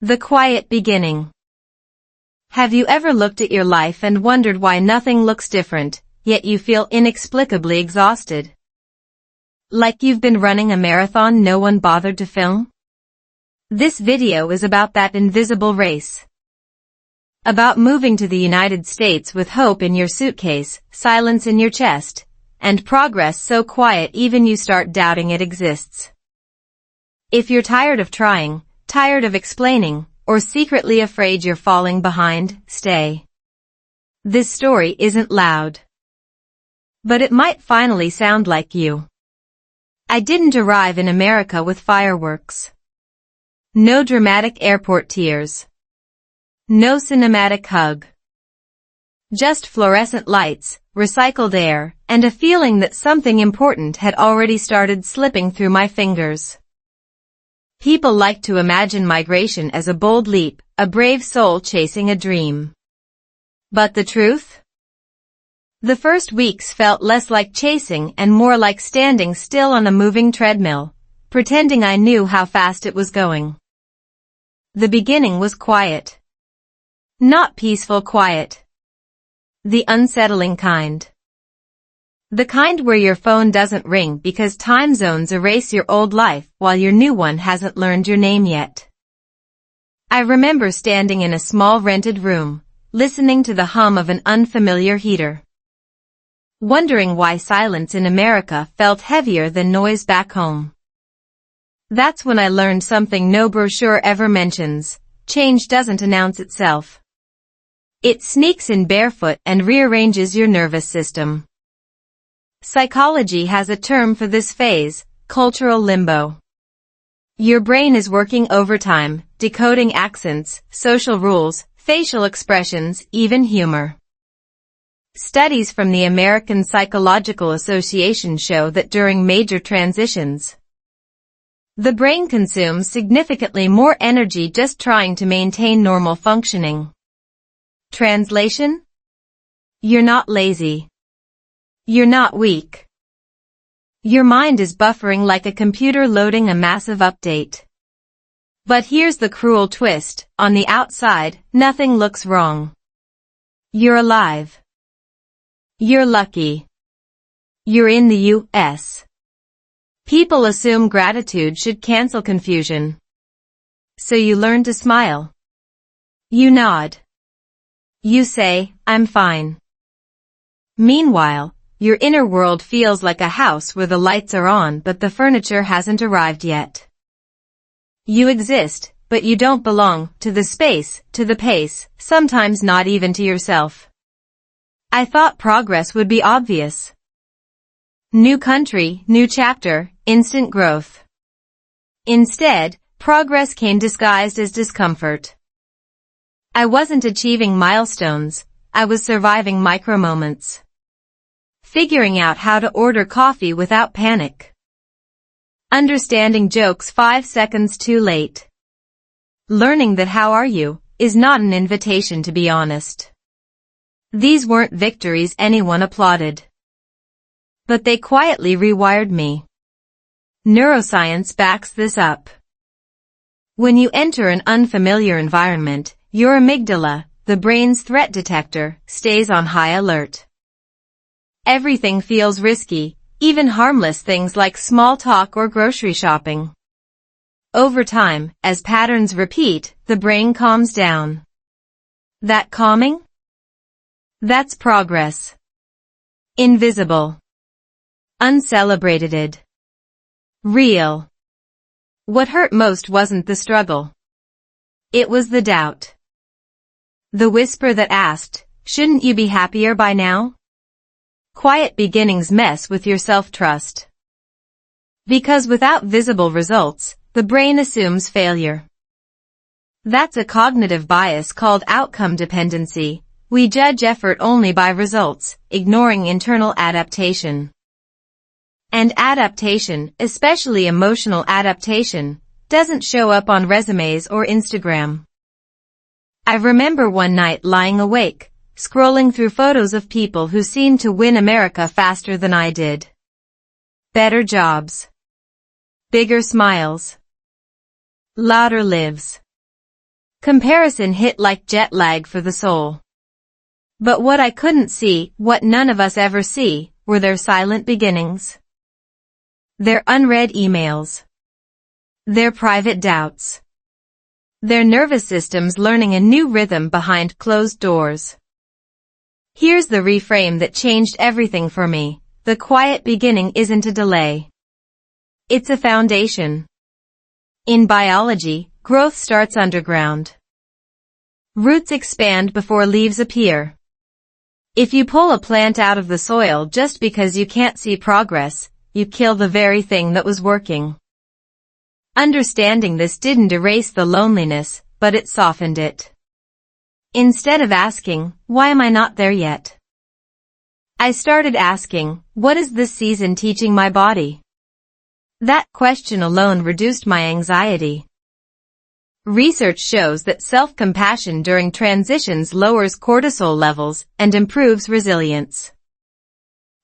The quiet beginning. Have you ever looked at your life and wondered why nothing looks different, yet you feel inexplicably exhausted? Like you've been running a marathon no one bothered to film? This video is about that invisible race. About moving to the United States with hope in your suitcase, silence in your chest, and progress so quiet even you start doubting it exists. If you're tired of trying, tired of explaining, or secretly afraid you're falling behind, stay. This story isn't loud. But it might finally sound like you. I didn't arrive in America with fireworks. No dramatic airport tears. No cinematic hug. Just fluorescent lights, recycled air, and a feeling that something important had already started slipping through my fingers. People like to imagine migration as a bold leap, a brave soul chasing a dream. But the truth? The first weeks felt less like chasing and more like standing still on a moving treadmill, pretending I knew how fast it was going. The beginning was quiet. Not peaceful quiet. The unsettling kind. The kind where your phone doesn't ring because time zones erase your old life while your new one hasn't learned your name yet. I remember standing in a small rented room, listening to the hum of an unfamiliar heater. Wondering why silence in America felt heavier than noise back home. That's when I learned something no brochure ever mentions: change doesn't announce itself. It sneaks in barefoot and rearranges your nervous system. Psychology has a term for this phase: cultural limbo. Your brain is working overtime, decoding accents, social rules, facial expressions, even humor. Studies from the American Psychological Association show that during major transitions, the brain consumes significantly more energy just trying to maintain normal functioning. Translation? You're not lazy. You're not weak. Your mind is buffering like a computer loading a massive update. But here's the cruel twist: on the outside, nothing looks wrong. You're alive. You're lucky. You're in the U.S. People assume gratitude should cancel confusion. So you learn to smile. You nod. You say, "I'm fine." Meanwhile, your inner world feels like a house where the lights are on but the furniture hasn't arrived yet. You exist, but you don't belong to the space, to the pace, sometimes not even to yourself. I thought progress would be obvious. New country, new chapter, instant growth. Instead, progress came disguised as discomfort. I wasn't achieving milestones, I was surviving micro-moments. Figuring out how to order coffee without panic. Understanding jokes 5 seconds too late. Learning that "how are you" is not an invitation to be honest. These weren't victories anyone applauded. But they quietly rewired me. Neuroscience backs this up. When you enter an unfamiliar environment, your amygdala, the brain's threat detector, stays on high alert. Everything feels risky, even harmless things like small talk or grocery shopping. Over time, as patterns repeat, the brain calms down. That calming? That's progress. Invisible. Uncelebrated. Real. What hurt most wasn't the struggle. It was the doubt. The whisper that asked, "Shouldn't you be happier by now?" Quiet beginnings mess with your self-trust. Because without visible results, the brain assumes failure. That's a cognitive bias called outcome dependency. We judge effort only by results, ignoring internal adaptation. And adaptation, especially emotional adaptation, doesn't show up on resumes or Instagram. I remember one night lying awake, scrolling through photos of people who seemed to win America faster than I did. Better jobs. Bigger smiles. Louder lives. Comparison hit like jet lag for the soul. But what I couldn't see, what none of us ever see, were their silent beginnings. Their unread emails. Their private doubts. Their nervous systems learning a new rhythm behind closed doors. Here's the reframe that changed everything for me. The quiet beginning isn't a delay. It's a foundation. In biology, growth starts underground. Roots expand before leaves appear. If you pull a plant out of the soil just because you can't see progress, you kill the very thing that was working. Understanding this didn't erase the loneliness, but it softened it. Instead of asking, why am I not there yet? I started asking, what is this season teaching my body? That question alone reduced my anxiety. Research shows that self-compassion during transitions lowers cortisol levels and improves resilience.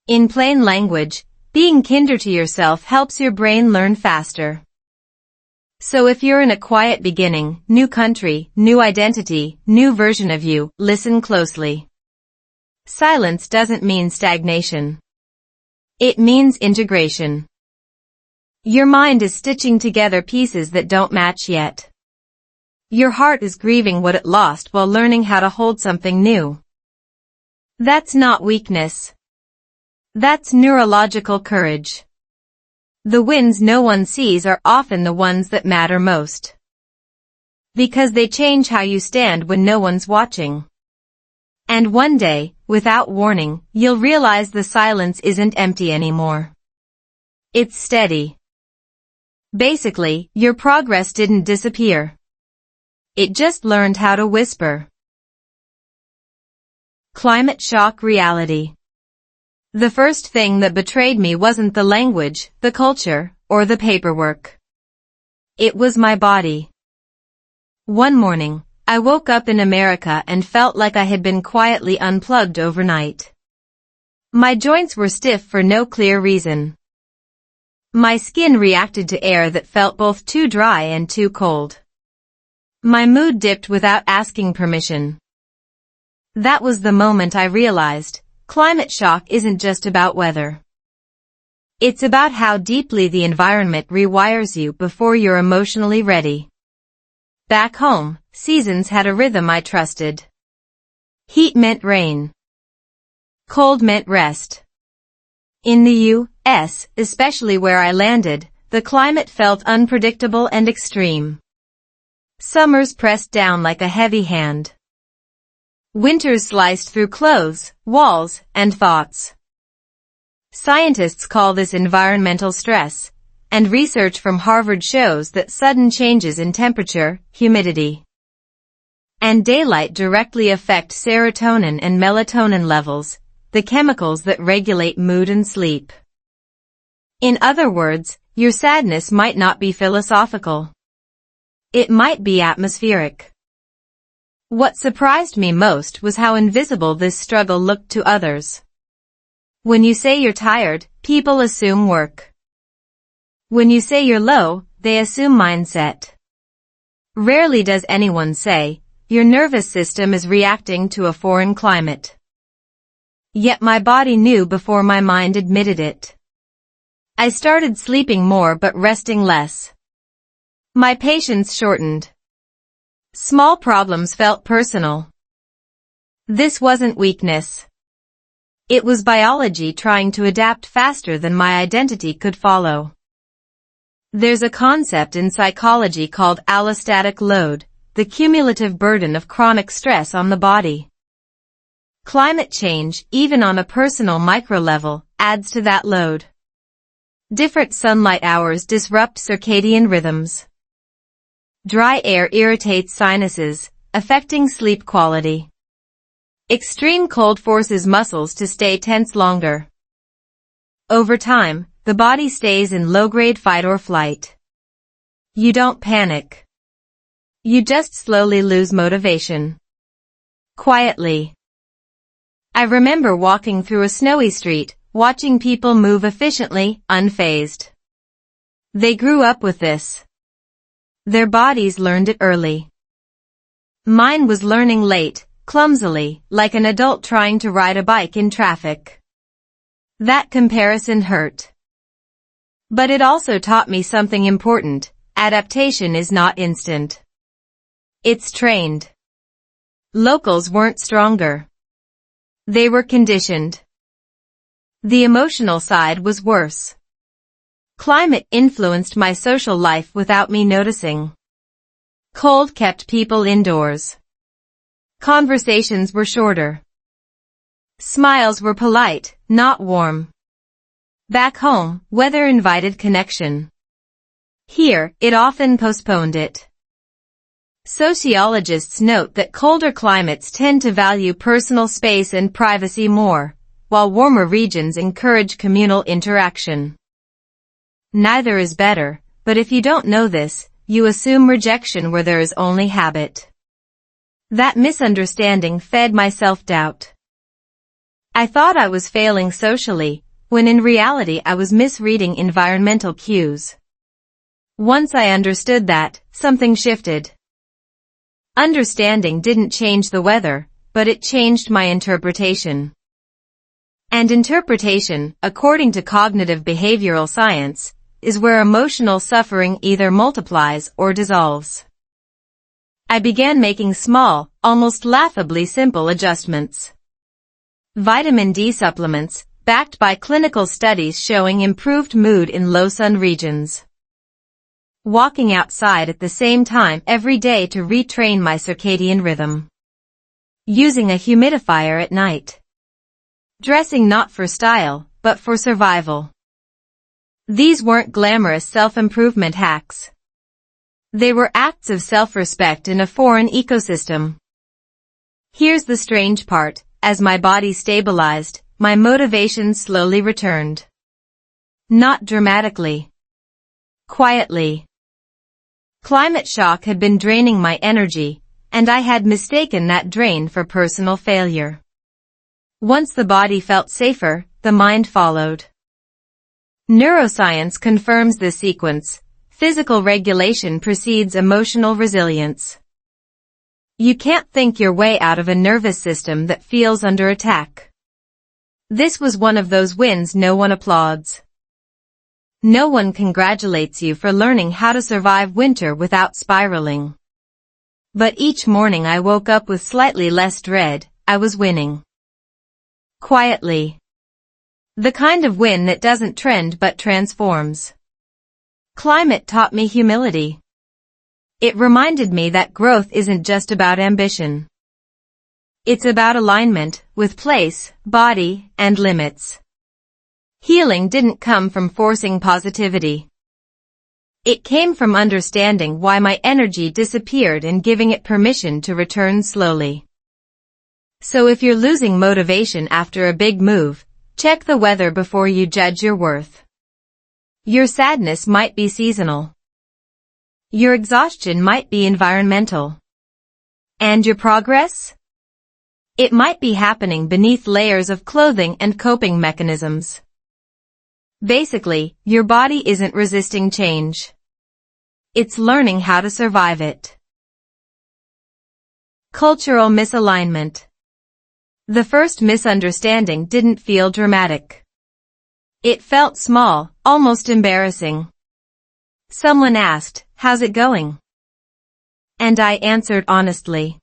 In plain language, being kinder to yourself helps your brain learn faster. So if you're in a quiet beginning, new country, new identity, new version of you, listen closely. Silence doesn't mean stagnation. It means integration. Your mind is stitching together pieces that don't match yet. Your heart is grieving what it lost while learning how to hold something new. That's not weakness. That's neurological courage. The wins no one sees are often the ones that matter most. Because they change how you stand when no one's watching. And one day, without warning, you'll realize the silence isn't empty anymore. It's steady. Basically, your progress didn't disappear. It just learned how to whisper. Climate shock reality. The first thing that betrayed me wasn't the language, the culture, or the paperwork. It was my body. One morning, I woke up in America and felt like I had been quietly unplugged overnight. My joints were stiff for no clear reason. My skin reacted to air that felt both too dry and too cold. My mood dipped without asking permission. That was the moment I realized, climate shock isn't just about weather. It's about how deeply the environment rewires you before you're emotionally ready. Back home, seasons had a rhythm I trusted. Heat meant rain. Cold meant rest. In the U.S., especially where I landed, the climate felt unpredictable and extreme. Summers pressed down like a heavy hand. Winters sliced through clothes, walls, and thoughts. Scientists call this environmental stress, and research from Harvard shows that sudden changes in temperature, humidity, and daylight directly affect serotonin and melatonin levels, the chemicals that regulate mood and sleep. In other words, your sadness might not be philosophical. It might be atmospheric. What surprised me most was how invisible this struggle looked to others. When you say you're tired, people assume work. When you say you're low, they assume mindset. Rarely does anyone say, your nervous system is reacting to a foreign climate. Yet my body knew before my mind admitted it. I started sleeping more but resting less. My patience shortened. Small problems felt personal. This wasn't weakness. It was biology trying to adapt faster than my identity could follow. There's a concept in psychology called allostatic load, the cumulative burden of chronic stress on the body. Climate change, even on a personal micro level, adds to that load. Different sunlight hours disrupt circadian rhythms. Dry air irritates sinuses, affecting sleep quality. Extreme cold forces muscles to stay tense longer. Over time, the body stays in low-grade fight or flight. You don't panic. You just slowly lose motivation. Quietly. I remember walking through a snowy street, watching people move efficiently, unfazed. They grew up with this. Their bodies learned it early. Mine was learning late, clumsily, like an adult trying to ride a bike in traffic. That comparison hurt. But it also taught me something important. Adaptation is not instant. It's trained. Locals weren't stronger. They were conditioned. The emotional side was worse. Climate influenced my social life without me noticing. Cold kept people indoors. Conversations were shorter. Smiles were polite, not warm. Back home, weather invited connection. Here, it often postponed it. Sociologists note that colder climates tend to value personal space and privacy more, while warmer regions encourage communal interaction. Neither is better, but if you don't know this, you assume rejection where there is only habit. That misunderstanding fed my self-doubt. I thought I was failing socially, when in reality I was misreading environmental cues. Once I understood that, something shifted. Understanding didn't change the weather, but it changed my interpretation. And interpretation, according to cognitive behavioral science, is where emotional suffering either multiplies or dissolves. I began making small, almost laughably simple adjustments. Vitamin D supplements, backed by clinical studies showing improved mood in low-sun regions. Walking outside at the same time every day to retrain my circadian rhythm. Using a humidifier at night. Dressing not for style, but for survival. These weren't glamorous self-improvement hacks. They were acts of self-respect in a foreign ecosystem. Here's the strange part, as my body stabilized, my motivation slowly returned. Not dramatically. Quietly. Climate shock had been draining my energy, and I had mistaken that drain for personal failure. Once the body felt safer, the mind followed. Neuroscience confirms this sequence. Physical regulation precedes emotional resilience. You can't think your way out of a nervous system that feels under attack. This was one of those wins no one applauds. No one congratulates you for learning how to survive winter without spiraling. But each morning I woke up with slightly less dread. I was winning. Quietly. The kind of win that doesn't trend but transforms. Climate taught me humility. It reminded me that growth isn't just about ambition. It's about alignment with place, body, and limits. Healing didn't come from forcing positivity. It came from understanding why my energy disappeared and giving it permission to return slowly. So if you're losing motivation after a big move, check the weather before you judge your worth. Your sadness might be seasonal. Your exhaustion might be environmental. And your progress? It might be happening beneath layers of clothing and coping mechanisms. Basically, your body isn't resisting change. It's learning how to survive it. Cultural misalignment. The first misunderstanding didn't feel dramatic. It felt small, almost embarrassing. Someone asked, "How's it going?" And I answered honestly.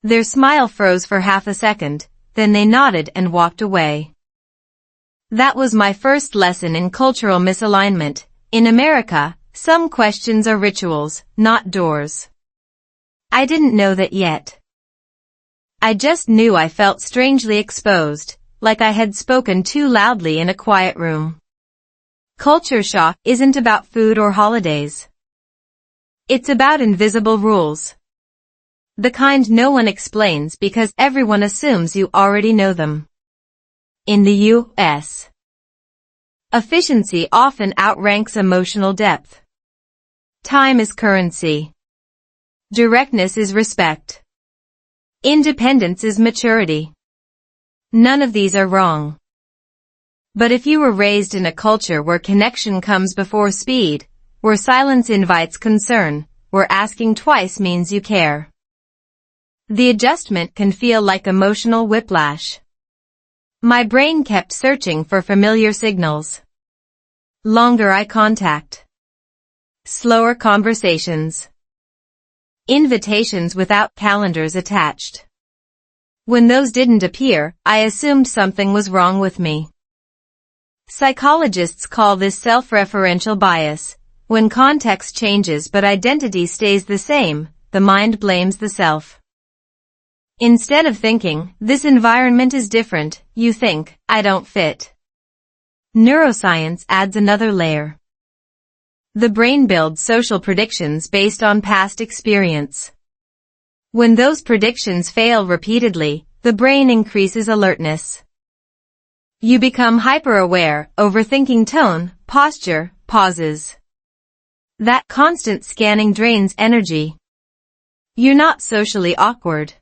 Their smile froze for half a second, then they nodded and walked away. That was my first lesson in cultural misalignment. In America, some questions are rituals, not doors. I didn't know that yet. I just knew I felt strangely exposed, like I had spoken too loudly in a quiet room. Culture shock isn't about food or holidays. It's about invisible rules. The kind no one explains because everyone assumes you already know them. In the U.S., efficiency often outranks emotional depth. Time is currency. Directness is respect. Independence is maturity. None of these are wrong. But if you were raised in a culture where connection comes before speed, where silence invites concern, where asking twice means you care, The adjustment can feel like emotional whiplash. My brain kept searching for familiar signals. Longer eye contact. Slower conversations. Invitations without calendars attached. When those didn't appear, I assumed something was wrong with me. Psychologists call this self-referential bias. When context changes but identity stays the same, the mind blames the self. Instead of thinking, this environment is different, you think, I don't fit. Neuroscience adds another layer. The brain builds social predictions based on past experience. When those predictions fail repeatedly, the brain increases alertness. You become hyper-aware, overthinking tone, posture, pauses. That constant scanning drains energy. You're not socially awkward.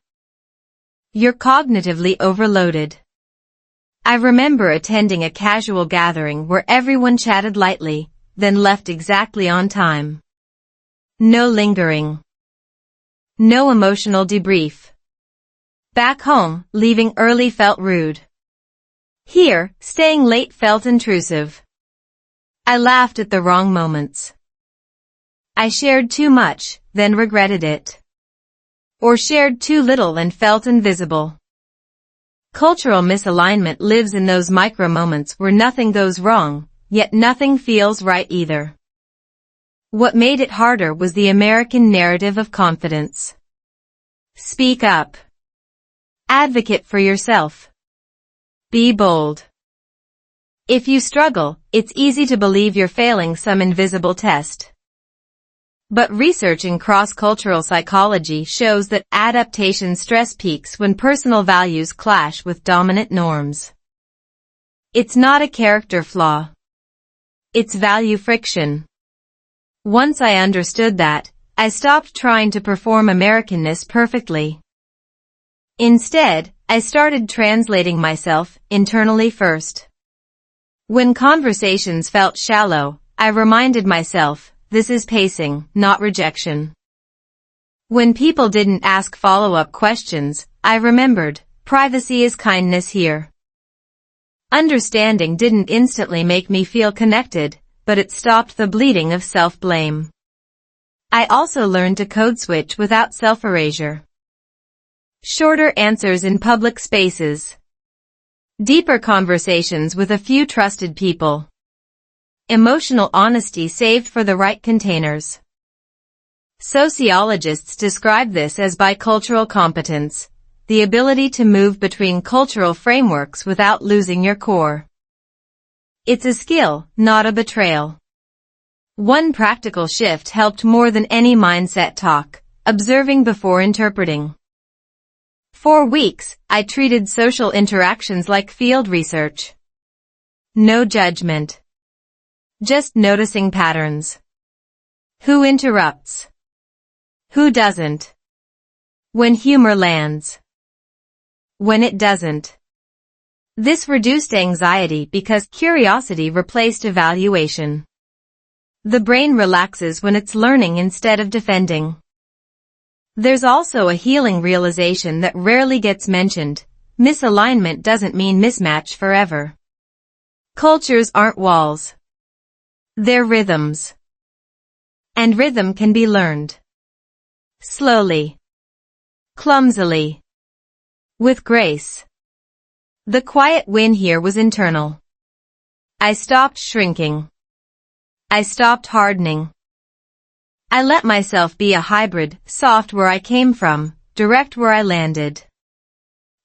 You're cognitively overloaded. I remember attending a casual gathering where everyone chatted lightly, then left exactly on time. No lingering. No emotional debrief. Back home, leaving early felt rude. Here, staying late felt intrusive. I laughed at the wrong moments. I shared too much, then regretted it. Or shared too little and felt invisible. Cultural misalignment lives in those micro moments where nothing goes wrong, yet nothing feels right either. What made it harder was the American narrative of confidence. Speak up. Advocate for yourself. Be bold. If you struggle, it's easy to believe you're failing some invisible test. But research in cross-cultural psychology shows that adaptation stress peaks when personal values clash with dominant norms. It's not a character flaw. It's value friction. Once I understood that, I stopped trying to perform Americanness perfectly. Instead, I started translating myself internally first. When conversations felt shallow, I reminded myself, this is pacing, not rejection. When people didn't ask follow-up questions, I remembered, privacy is kindness here. Understanding didn't instantly make me feel connected, but it stopped the bleeding of self-blame. I also learned to code switch without self-erasure. Shorter answers in public spaces. Deeper conversations with a few trusted people. Emotional honesty saved for the right containers. Sociologists describe this as bicultural competence, the ability to move between cultural frameworks without losing your core. It's a skill, not a betrayal. One practical shift helped more than any mindset talk, observing before interpreting. For weeks, I treated social interactions like field research. No judgment. Just noticing patterns. Who interrupts? Who doesn't? When humor lands. When it doesn't. This reduced anxiety because curiosity replaced evaluation. The brain relaxes when it's learning instead of defending. There's also a healing realization that rarely gets mentioned. Misalignment doesn't mean mismatch forever. Cultures aren't walls. They're rhythms. And rhythm can be learned. Slowly. Clumsily. With grace. The quiet win here was internal. I stopped shrinking. I stopped hardening. I let myself be a hybrid, soft where I came from, direct where I landed.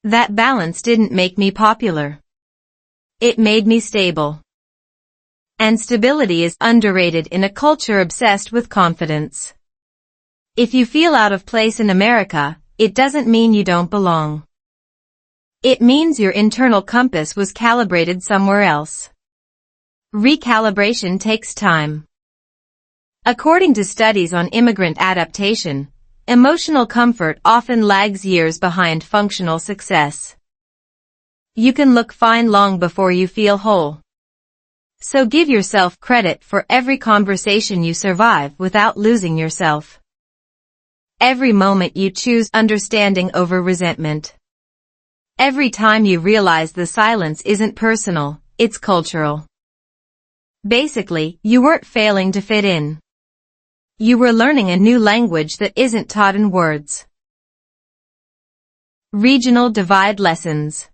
That balance didn't make me popular. It made me stable. And stability is underrated in a culture obsessed with confidence. If you feel out of place in America, it doesn't mean you don't belong. It means your internal compass was calibrated somewhere else. Recalibration takes time. According to studies on immigrant adaptation, emotional comfort often lags years behind functional success. You can look fine long before you feel whole. So give yourself credit for every conversation you survive without losing yourself. Every moment you choose understanding over resentment. Every time you realize the silence isn't personal, it's cultural. Basically, you weren't failing to fit in. You were learning a new language that isn't taught in words. Regional divide lessons.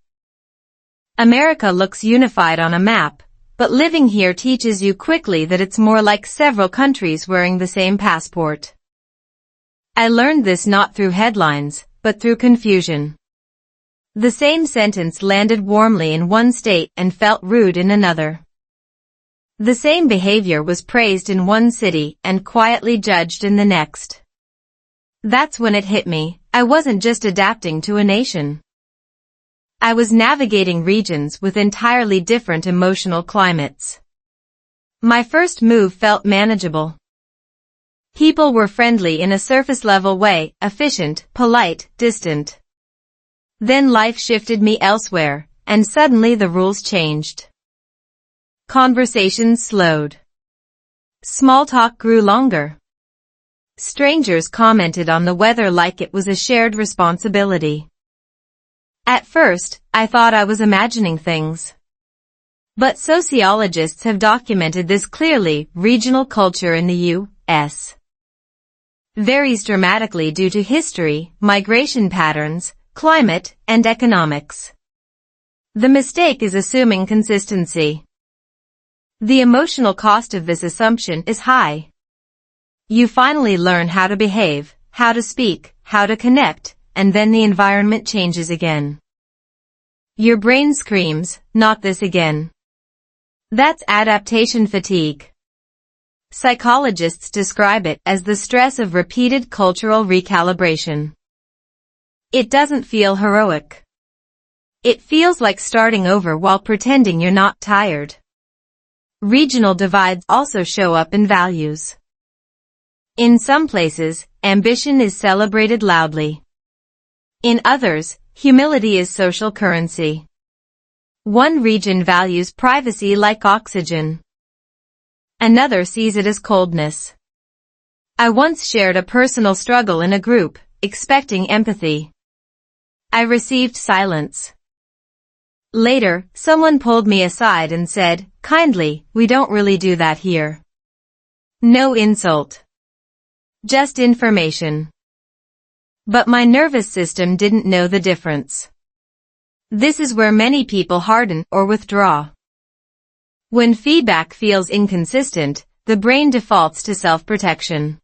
America looks unified on a map, but living here teaches you quickly that it's more like several countries wearing the same passport. I learned this not through headlines, but through confusion. The same sentence landed warmly in one state and felt rude in another. The same behavior was praised in one city and quietly judged in the next. That's when it hit me, I wasn't just adapting to a nation. I was navigating regions with entirely different emotional climates. My first move felt manageable. People were friendly in a surface-level way, efficient, polite, distant. Then life shifted me elsewhere, and suddenly the rules changed. Conversations slowed. Small talk grew longer. Strangers commented on the weather like it was a shared responsibility. At first, I thought I was imagining things. But sociologists have documented this clearly. Regional culture in the U.S. varies dramatically due to history, migration patterns, climate, and economics. The mistake is assuming consistency. The emotional cost of this assumption is high. You finally learn how to behave, how to speak, how to connect, and then the environment changes again. Your brain screams, "Not this again." That's adaptation fatigue. Psychologists describe it as the stress of repeated cultural recalibration. It doesn't feel heroic. It feels like starting over while pretending you're not tired. Regional divides also show up in values. In some places, ambition is celebrated loudly. In others, humility is social currency. One region values privacy like oxygen. Another sees it as coldness. I once shared a personal struggle in a group, expecting empathy. I received silence. Later, someone pulled me aside and said, kindly, "We don't really do that here." No insult. Just information. But my nervous system didn't know the difference. This is where many people harden or withdraw. When feedback feels inconsistent, the brain defaults to self-protection.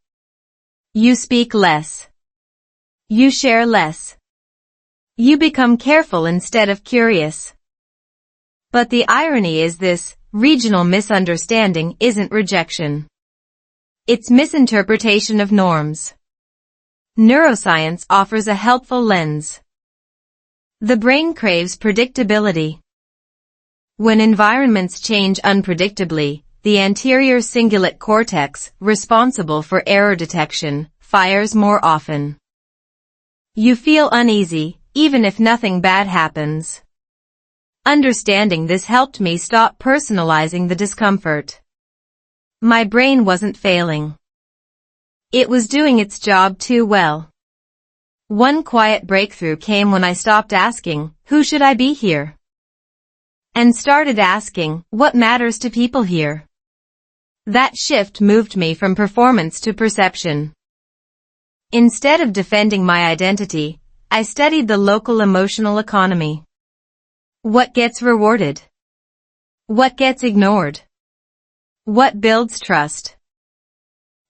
You speak less. You share less. You become careful instead of curious. But the irony is this: regional misunderstanding isn't rejection. It's misinterpretation of norms. Neuroscience offers a helpful lens. The brain craves predictability. When environments change unpredictably, the anterior cingulate cortex, responsible for error detection, fires more often. You feel uneasy, even if nothing bad happens. Understanding this helped me stop personalizing the discomfort. My brain wasn't failing. It was doing its job too well. One quiet breakthrough came when I stopped asking, "Who should I be here?" and started asking, "What matters to people here?" That shift moved me from performance to perception. Instead of defending my identity, I studied the local emotional economy. What gets rewarded? What gets ignored? What builds trust?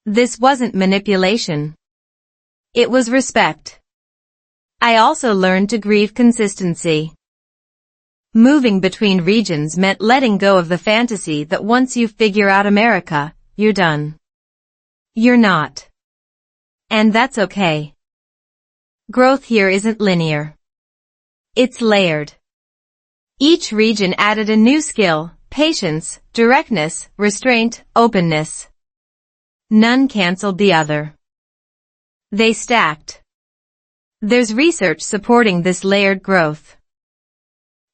This wasn't manipulation. It was respect. I also learned to grieve consistency. Moving between regions meant letting go of the fantasy that once you figure out America, you're done. You're not. And that's okay. Growth here isn't linear. It's layered. Each region added a new skill: patience, directness, restraint, openness. None canceled the other. They stacked. There's research supporting this layered growth.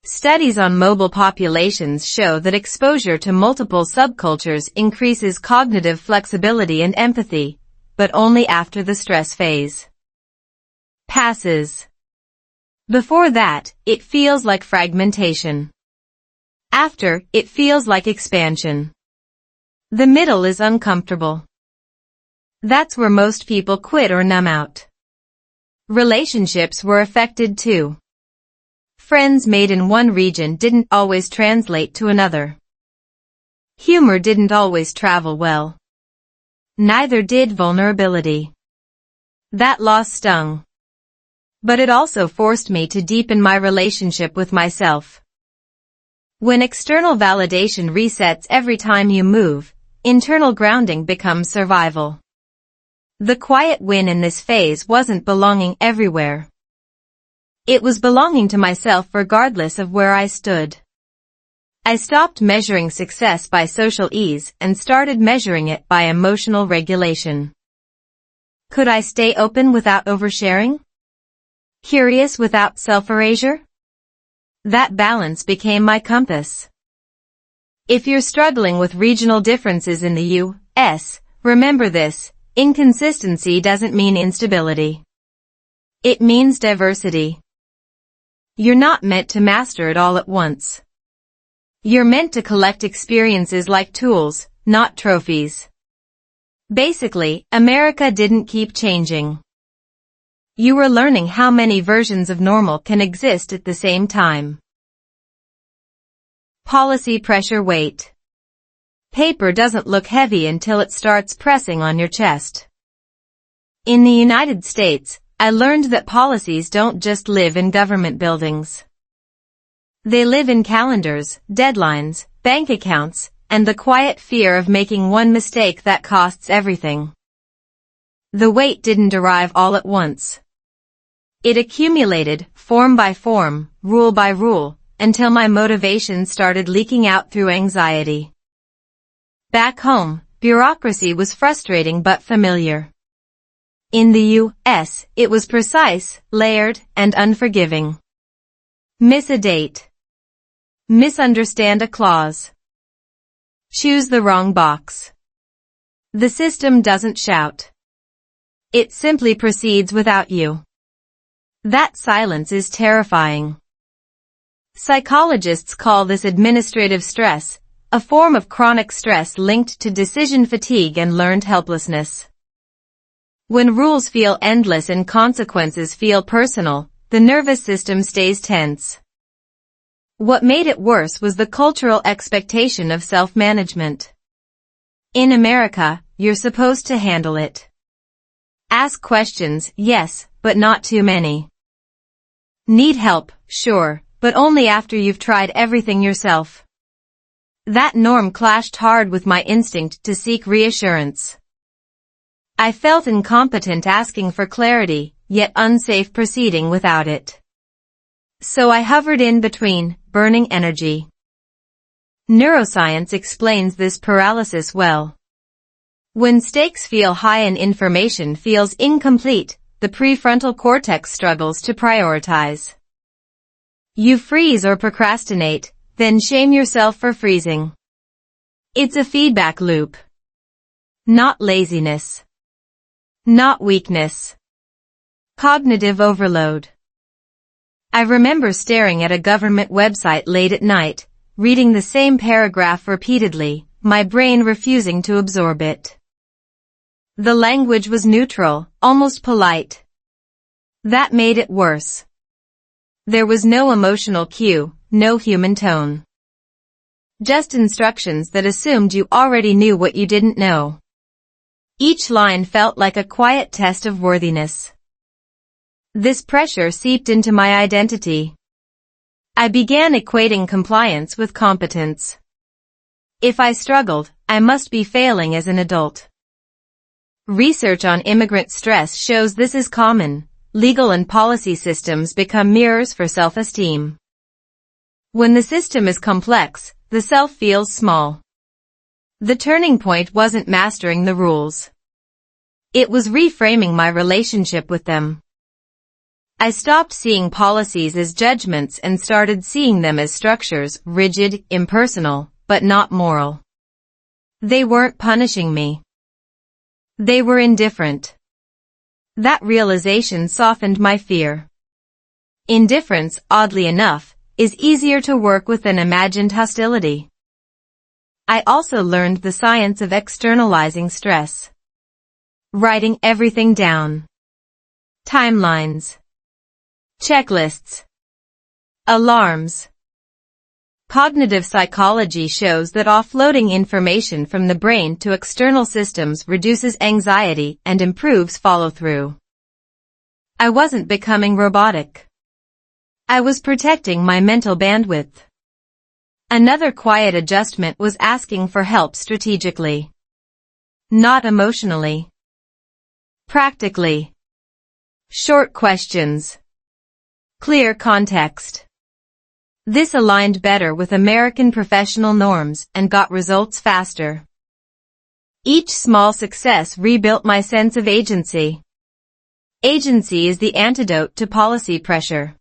Studies on mobile populations show that exposure to multiple subcultures increases cognitive flexibility and empathy, but only after the stress phase. Passes. Before that, it feels like fragmentation. After, it feels like expansion. The middle is uncomfortable. That's where most people quit or numb out. Relationships were affected too. Friends made in one region didn't always translate to another. Humor didn't always travel well. Neither did vulnerability. That loss stung. But it also forced me to deepen my relationship with myself. When external validation resets every time you move, internal grounding becomes survival. The quiet win in this phase wasn't belonging everywhere. It was belonging to myself regardless of where I stood. I stopped measuring success by social ease and started measuring it by emotional regulation. Could I stay open without oversharing? Curious without self-erasure? That balance became my compass. If you're struggling with regional differences in the U.S., remember this: inconsistency doesn't mean instability. It means diversity. You're not meant to master it all at once. You're meant to collect experiences like tools, not trophies. Basically, America didn't keep changing. You were learning how many versions of normal can exist at the same time. Policy pressure weight. Paper doesn't look heavy until it starts pressing on your chest. In the United States, I learned that policies don't just live in government buildings. They live in calendars, deadlines, bank accounts, and the quiet fear of making one mistake that costs everything. The weight didn't arrive all at once. It accumulated, form by form, rule by rule, until my motivation started leaking out through anxiety. Back home, bureaucracy was frustrating but familiar. In the U.S., it was precise, layered, and unforgiving. Miss a date. Misunderstand a clause. Choose the wrong box. The system doesn't shout. It simply proceeds without you. That silence is terrifying. Psychologists call this administrative stress, a form of chronic stress linked to decision fatigue and learned helplessness. When rules feel endless and consequences feel personal, the nervous system stays tense. What made it worse was the cultural expectation of self-management. In America, you're supposed to handle it. Ask questions, yes, but not too many. Need help, sure, but only after you've tried everything yourself. That norm clashed hard with my instinct to seek reassurance. I felt incompetent asking for clarity, yet unsafe proceeding without it. So I hovered in between, burning energy. Neuroscience explains this paralysis well. When stakes feel high and information feels incomplete, the prefrontal cortex struggles to prioritize. You freeze or procrastinate, then shame yourself for freezing. It's a feedback loop. Not laziness. Not weakness. Cognitive overload. I remember staring at a government website late at night, reading the same paragraph repeatedly, my brain refusing to absorb it. The language was neutral, almost polite. That made it worse. There was no emotional cue, no human tone. Just instructions that assumed you already knew what you didn't know. Each line felt like a quiet test of worthiness. This pressure seeped into my identity. I began equating compliance with competence. If I struggled, I must be failing as an adult. Research on immigrant stress shows this is common. Legal and policy systems become mirrors for self-esteem. When the system is complex, the self feels small. The turning point wasn't mastering the rules. It was reframing my relationship with them. I stopped seeing policies as judgments and started seeing them as structures, rigid, impersonal, but not moral. They weren't punishing me. They were indifferent. That realization softened my fear. Indifference, oddly enough, is easier to work with than imagined hostility. I also learned the science of externalizing stress. Writing everything down. Timelines. Checklists. Alarms. Cognitive psychology shows that offloading information from the brain to external systems reduces anxiety and improves follow-through. I wasn't becoming robotic. I was protecting my mental bandwidth. Another quiet adjustment was asking for help strategically. Not emotionally. Practically. Short questions. Clear context. This aligned better with American professional norms and got results faster. Each small success rebuilt my sense of agency. Agency is the antidote to policy pressure.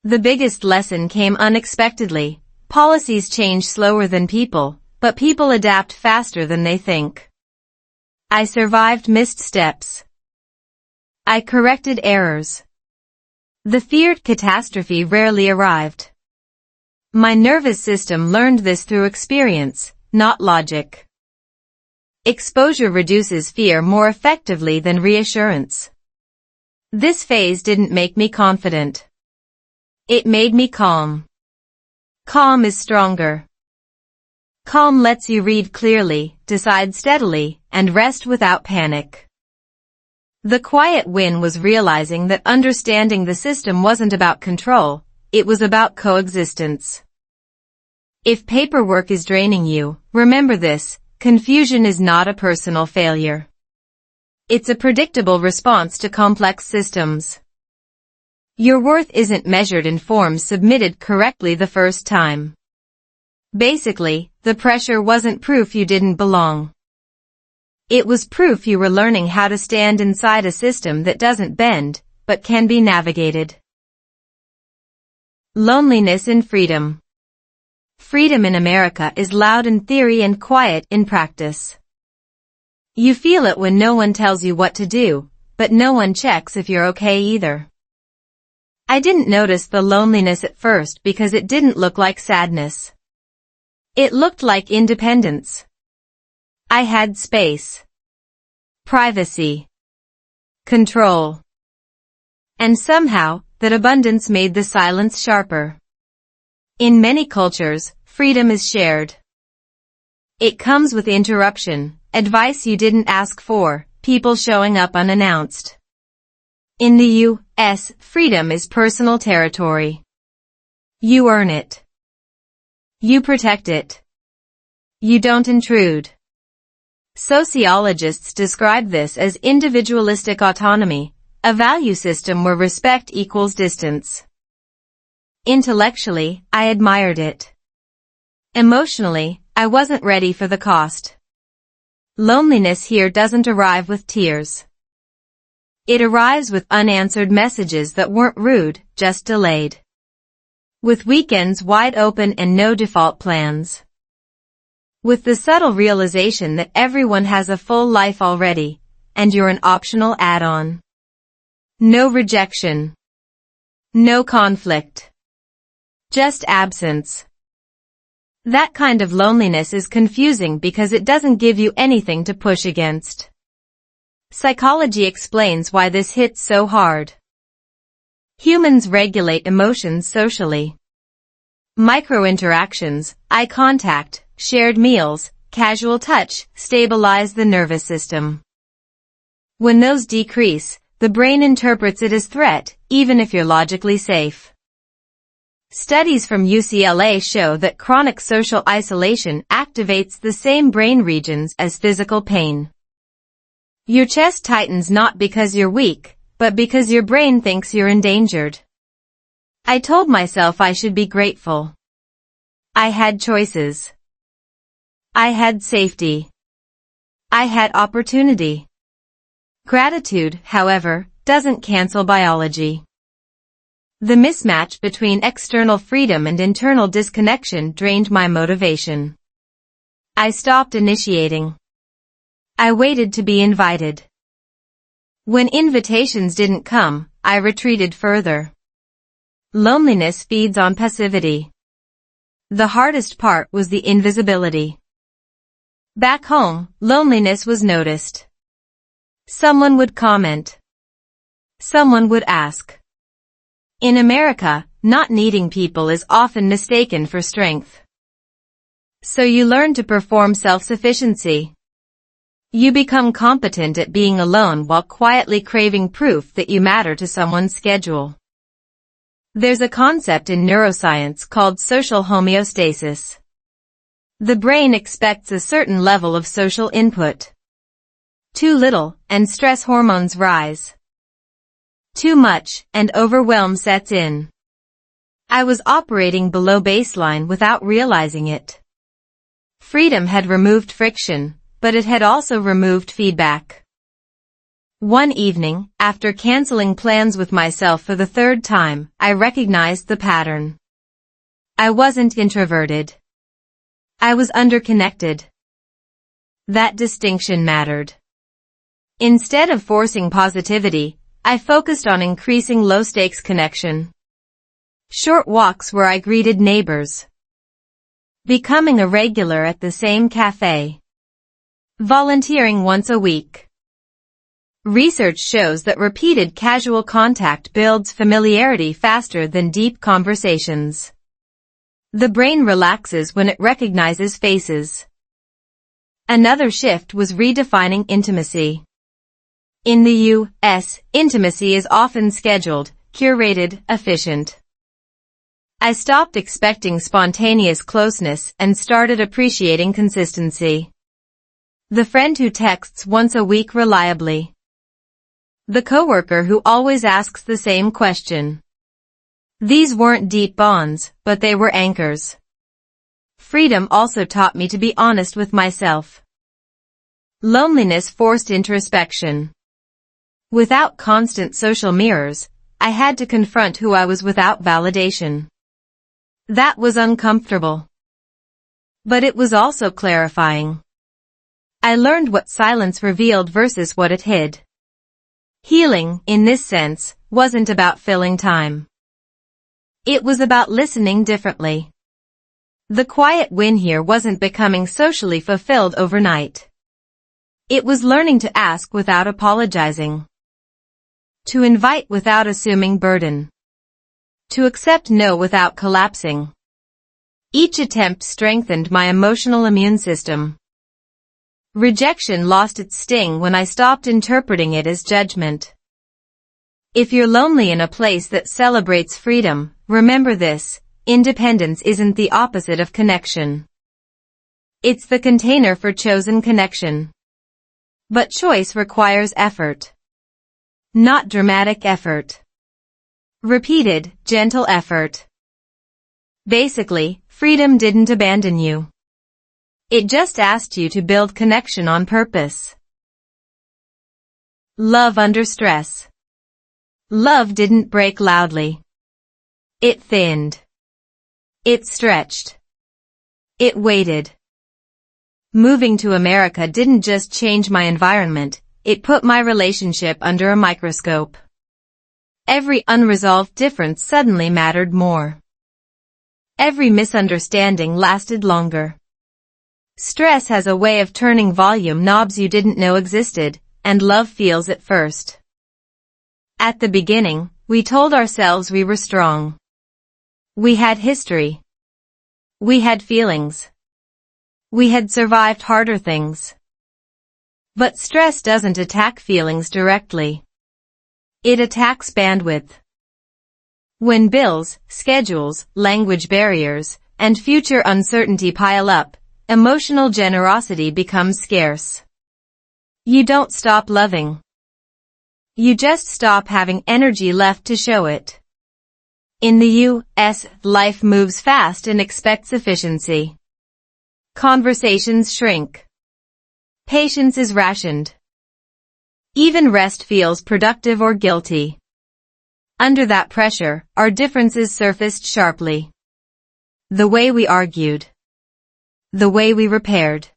The biggest lesson came unexpectedly. Policies change slower than people, but people adapt faster than they think. I survived missed steps. I corrected errors. The feared catastrophe rarely arrived. My nervous system learned this through experience, not logic. Exposure reduces fear more effectively than reassurance. This phase didn't make me confident. It made me calm. Calm is stronger. Calm lets you read clearly, decide steadily, and rest without panic. The quiet win was realizing that understanding the system wasn't about control, it was about coexistence. If paperwork is draining you, remember this: confusion is not a personal failure. It's a predictable response to complex systems. Your worth isn't measured in forms submitted correctly the first time. Basically, the pressure wasn't proof you didn't belong. It was proof you were learning how to stand inside a system that doesn't bend, but can be navigated. Loneliness in freedom. Freedom in America is loud in theory and quiet in practice. You feel it when no one tells you what to do, but no one checks if you're okay either. I didn't notice the loneliness at first because it didn't look like sadness. It looked like independence. I had space, privacy, control. And somehow, that abundance made the silence sharper. In many cultures, freedom is shared. It comes with interruption, advice you didn't ask for, people showing up unannounced. In the U.S., freedom is personal territory. You earn it. You protect it. You don't intrude. Sociologists describe this as individualistic autonomy, a value system where respect equals distance. Intellectually, I admired it. Emotionally, I wasn't ready for the cost. Loneliness here doesn't arrive with tears. It arrives with unanswered messages that weren't rude, just delayed. With weekends wide open and no default plans. With the subtle realization that everyone has a full life already, and you're an optional add-on. No rejection. No conflict. Just absence. That kind of loneliness is confusing because it doesn't give you anything to push against. Psychology explains why this hits so hard. Humans regulate emotions socially. Micro-interactions, eye contact, shared meals, casual touch, stabilize the nervous system. When those decrease, the brain interprets it as threat, even if you're logically safe. Studies from UCLA show that chronic social isolation activates the same brain regions as physical pain. Your chest tightens not because you're weak, but because your brain thinks you're endangered. I told myself I should be grateful. I had choices. I had safety. I had opportunity. Gratitude, however, doesn't cancel biology. The mismatch between external freedom and internal disconnection drained my motivation. I stopped initiating. I waited to be invited. When invitations didn't come, I retreated further. Loneliness feeds on passivity. The hardest part was the invisibility. Back home, loneliness was noticed. Someone would comment. Someone would ask. In America, not needing people is often mistaken for strength. So you learn to perform self-sufficiency. You become competent at being alone while quietly craving proof that you matter to someone's schedule. There's a concept in neuroscience called social homeostasis. The brain expects a certain level of social input. Too little, and stress hormones rise. Too much, and overwhelm sets in. I was operating below baseline without realizing it. Freedom had removed friction, but it had also removed feedback. One evening, after canceling plans with myself for the third time, I recognized the pattern. I wasn't introverted. I was underconnected. That distinction mattered. Instead of forcing positivity, I focused on increasing low-stakes connection. Short walks where I greeted neighbors. Becoming a regular at the same cafe. Volunteering once a week. Research shows that repeated casual contact builds familiarity faster than deep conversations. The brain relaxes when it recognizes faces. Another shift was redefining intimacy. In the U.S., intimacy is often scheduled, curated, efficient. I stopped expecting spontaneous closeness and started appreciating consistency. The friend who texts once a week reliably. The coworker who always asks the same question. These weren't deep bonds, but they were anchors. Freedom also taught me to be honest with myself. Loneliness forced introspection. Without constant social mirrors, I had to confront who I was without validation. That was uncomfortable. But it was also clarifying. I learned what silence revealed versus what it hid. Healing, in this sense, wasn't about filling time. It was about listening differently. The quiet win here wasn't becoming socially fulfilled overnight. It was learning to ask without apologizing. To invite without assuming burden. To accept no without collapsing. Each attempt strengthened my emotional immune system. Rejection lost its sting when I stopped interpreting it as judgment. If you're lonely in a place that celebrates freedom, remember this: independence isn't the opposite of connection. It's the container for chosen connection. But choice requires effort. Not dramatic effort. Repeated, gentle effort. Basically, freedom didn't abandon you. It just asked you to build connection on purpose. Love under stress. Love didn't break loudly. It thinned. It stretched. It waited. Moving to America didn't just change my environment, it put my relationship under a microscope. Every unresolved difference suddenly mattered more. Every misunderstanding lasted longer. Stress has a way of turning volume knobs you didn't know existed, and love feels it first. At the beginning, we told ourselves we were strong. We had history. We had feelings. We had survived harder things. But stress doesn't attack feelings directly. It attacks bandwidth. When bills, schedules, language barriers, and future uncertainty pile up, emotional generosity becomes scarce. You don't stop loving. You just stop having energy left to show it. In the U.S., life moves fast and expects efficiency. Conversations shrink. Patience is rationed. Even rest feels productive or guilty. Under that pressure, our differences surfaced sharply. The way we argued. The way we repaired.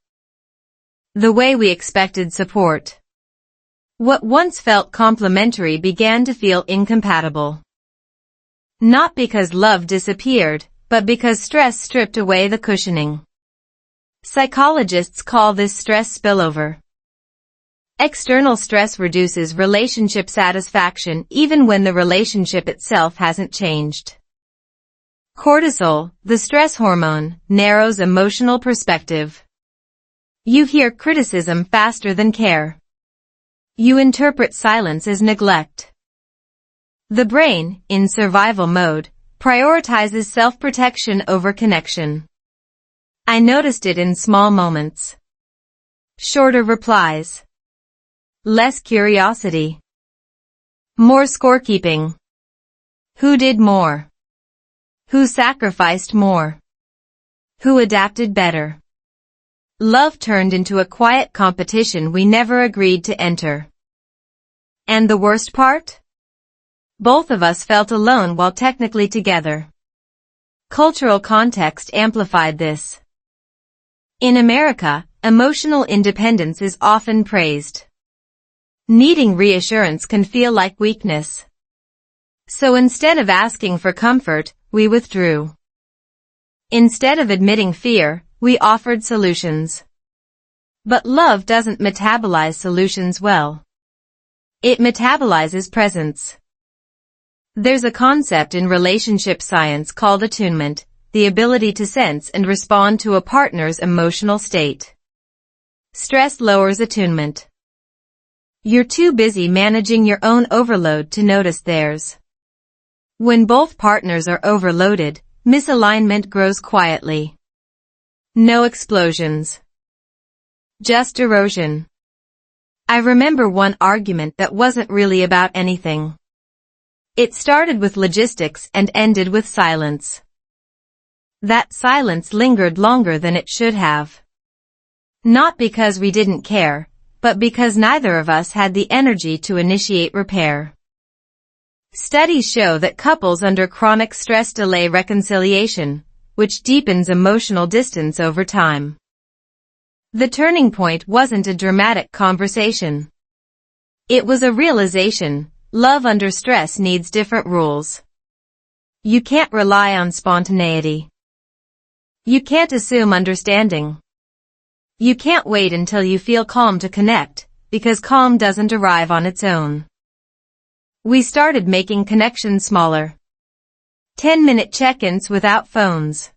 The way we expected support. What once felt complementary began to feel incompatible. Not because love disappeared, but because stress stripped away the cushioning. Psychologists call this stress spillover. External stress reduces relationship satisfaction even when the relationship itself hasn't changed. Cortisol, the stress hormone, narrows emotional perspective. You hear criticism faster than care. You interpret silence as neglect. The brain, in survival mode, prioritizes self-protection over connection. I noticed it in small moments. Shorter replies. Less curiosity. More scorekeeping. Who did more? Who sacrificed more? Who adapted better? Love turned into a quiet competition we never agreed to enter. And the worst part? Both of us felt alone while technically together. Cultural context amplified this. In America, emotional independence is often praised. Needing reassurance can feel like weakness. So instead of asking for comfort, we withdrew. Instead of admitting fear, we offered solutions. But love doesn't metabolize solutions well. It metabolizes presence. There's a concept in relationship science called attunement, the ability to sense and respond to a partner's emotional state. Stress lowers attunement. You're too busy managing your own overload to notice theirs. When both partners are overloaded, misalignment grows quietly. No explosions. Just erosion. I remember one argument that wasn't really about anything. It started with logistics and ended with silence. That silence lingered longer than it should have. Not because we didn't care, but because neither of us had the energy to initiate repair. Studies show that couples under chronic stress delay reconciliation, which deepens emotional distance over time. The turning point wasn't a dramatic conversation. It was a realization: love under stress needs different rules. You can't rely on spontaneity. You can't assume understanding. You can't wait until you feel calm to connect, because calm doesn't arrive on its own. We started making connections smaller. 10-minute check-ins without phones.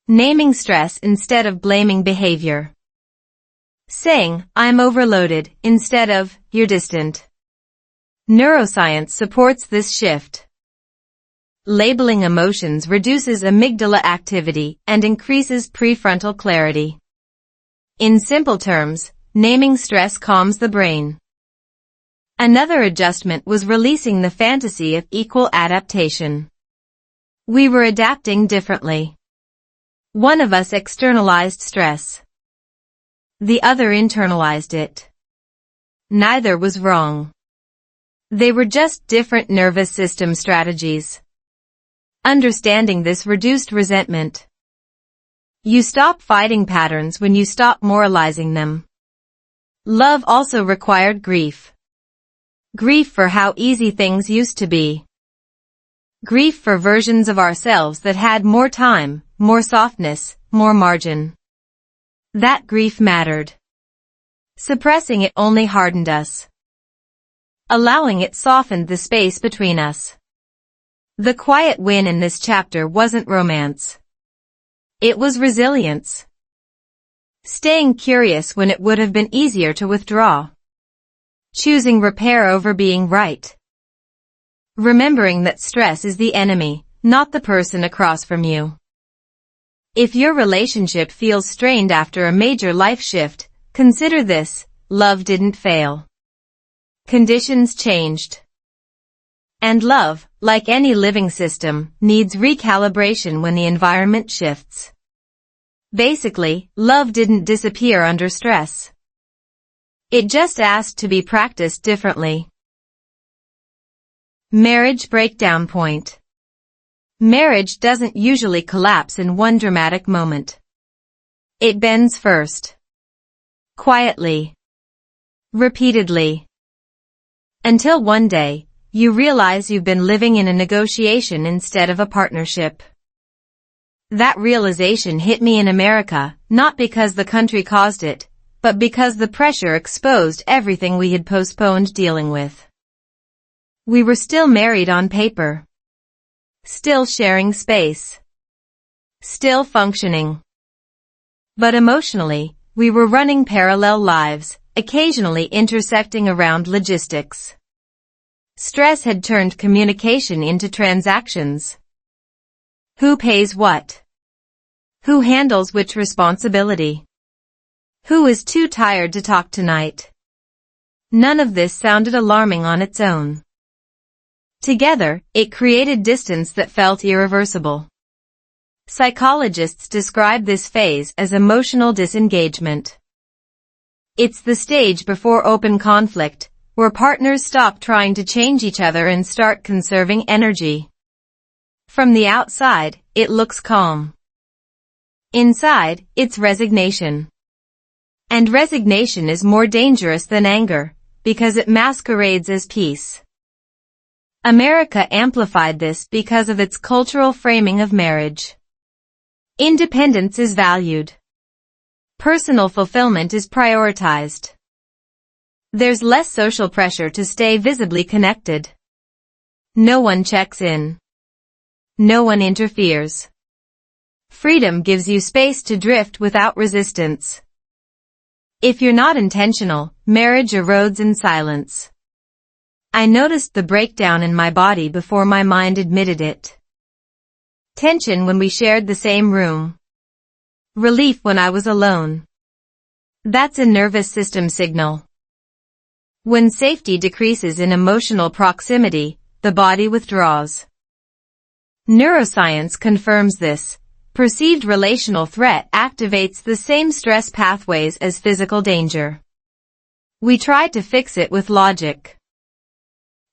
Naming stress instead of blaming behavior. Saying, "I'm overloaded," instead of, "You're distant." Neuroscience supports this shift. Labeling emotions reduces amygdala activity and increases prefrontal clarity. In simple terms, naming stress calms the brain. Another adjustment was releasing the fantasy of equal adaptation. We were adapting differently. One of us externalized stress. The other internalized it. Neither was wrong. They were just different nervous system strategies. Understanding this reduced resentment. You stop fighting patterns when you stop moralizing them. Love also required grief. Grief for how easy things used to be. Grief for versions of ourselves that had more time, more softness, more margin. That grief mattered. Suppressing it only hardened us. Allowing it softened the space between us. The quiet win in this chapter wasn't romance. It was resilience. Staying curious when it would have been easier to withdraw. Choosing repair over being right. Remembering that stress is the enemy, not the person across from you. If your relationship feels strained after a major life shift, consider this: love didn't fail. Conditions changed. And love, like any living system, needs recalibration when the environment shifts. Basically, love didn't disappear under stress. It just asked to be practiced differently. Marriage breakdown point. Marriage doesn't usually collapse in one dramatic moment. It bends first. Quietly. Repeatedly. Until one day, you realize you've been living in a negotiation instead of a partnership. That realization hit me in America, not because the country caused it, but because the pressure exposed everything we had postponed dealing with. We were still married on paper. Still sharing space. Still functioning. But emotionally, we were running parallel lives, occasionally intersecting around logistics. Stress had turned communication into transactions. Who pays what? Who handles which responsibility? Who is too tired to talk tonight? None of this sounded alarming on its own. Together, it created distance that felt irreversible. Psychologists describe this phase as emotional disengagement. It's the stage before open conflict, where partners stop trying to change each other and start conserving energy. From the outside, it looks calm. Inside, it's resignation. And resignation is more dangerous than anger, because it masquerades as peace. America amplified this because of its cultural framing of marriage. Independence is valued. Personal fulfillment is prioritized. There's less social pressure to stay visibly connected. No one checks in. No one interferes. Freedom gives you space to drift without resistance. If you're not intentional, marriage erodes in silence. I noticed the breakdown in my body before my mind admitted it. Tension when we shared the same room. Relief when I was alone. That's a nervous system signal. When safety decreases in emotional proximity, the body withdraws. Neuroscience confirms this. Perceived relational threat activates the same stress pathways as physical danger. We try to fix it with logic.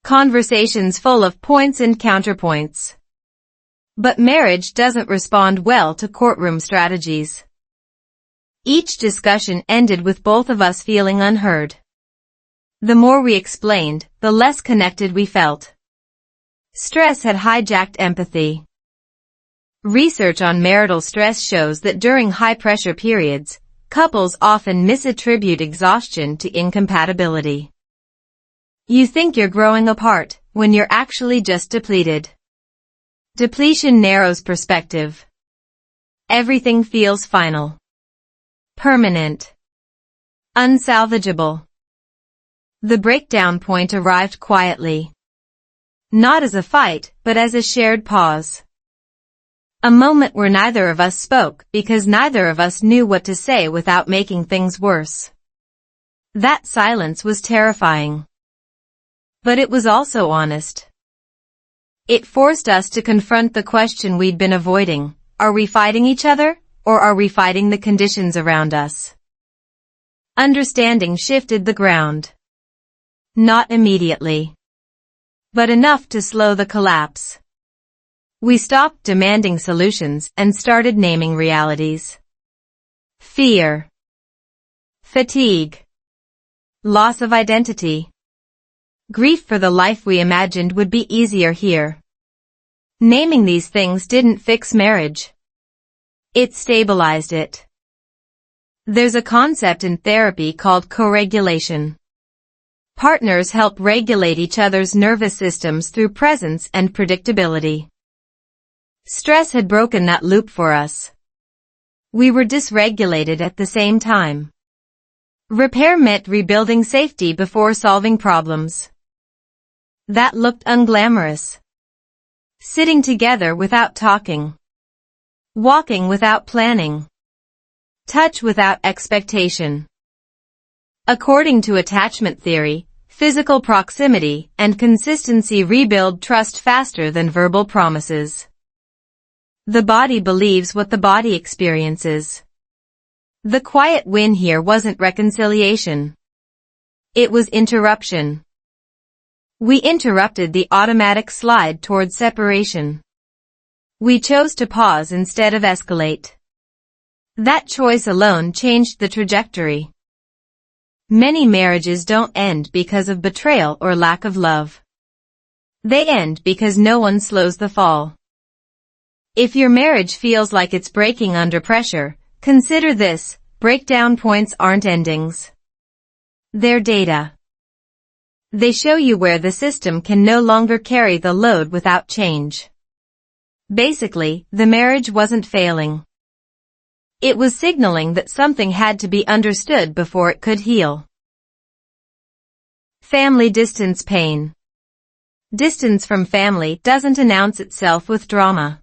Conversations full of points and counterpoints. But marriage doesn't respond well to courtroom strategies. Each discussion ended with both of us feeling unheard. The more we explained, the less connected we felt. Stress had hijacked empathy. Research on marital stress shows that during high-pressure periods, couples often misattribute exhaustion to incompatibility. You think you're growing apart, when you're actually just depleted. Depletion narrows perspective. Everything feels final. Permanent. Unsalvageable. The breakdown point arrived quietly. Not as a fight, but as a shared pause. A moment where neither of us spoke because neither of us knew what to say without making things worse. That silence was terrifying. But it was also honest. It forced us to confront the question we'd been avoiding. Are we fighting each other, or are we fighting the conditions around us? Understanding shifted the ground. Not immediately. But enough to slow the collapse. We stopped demanding solutions and started naming realities. Fear. Fatigue. Loss of identity. Grief for the life we imagined would be easier here. Naming these things didn't fix marriage. It stabilized it. There's a concept in therapy called co-regulation. Partners help regulate each other's nervous systems through presence and predictability. Stress had broken that loop for us. We were dysregulated at the same time. Repair meant rebuilding safety before solving problems. That looked unglamorous. Sitting together without talking. Walking without planning. Touch without expectation. According to attachment theory, physical proximity and consistency rebuild trust faster than verbal promises. The body believes what the body experiences. The quiet win here wasn't reconciliation. It was interruption. We interrupted the automatic slide toward separation. We chose to pause instead of escalate. That choice alone changed the trajectory. Many marriages don't end because of betrayal or lack of love. They end because no one slows the fall. If your marriage feels like it's breaking under pressure, consider this: breakdown points aren't endings. They're data. They show you where the system can no longer carry the load without change. Basically, the marriage wasn't failing. It was signaling that something had to be understood before it could heal. Family distance pain. Distance from family doesn't announce itself with drama.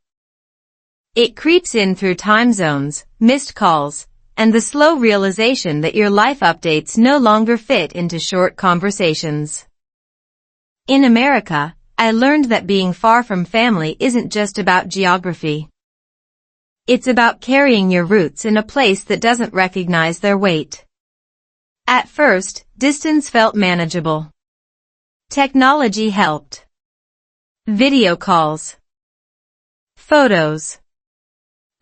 It creeps in through time zones, missed calls, and the slow realization that your life updates no longer fit into short conversations. In America, I learned that being far from family isn't just about geography. It's about carrying your roots in a place that doesn't recognize their weight. At first, distance felt manageable. Technology helped. Video calls. Photos.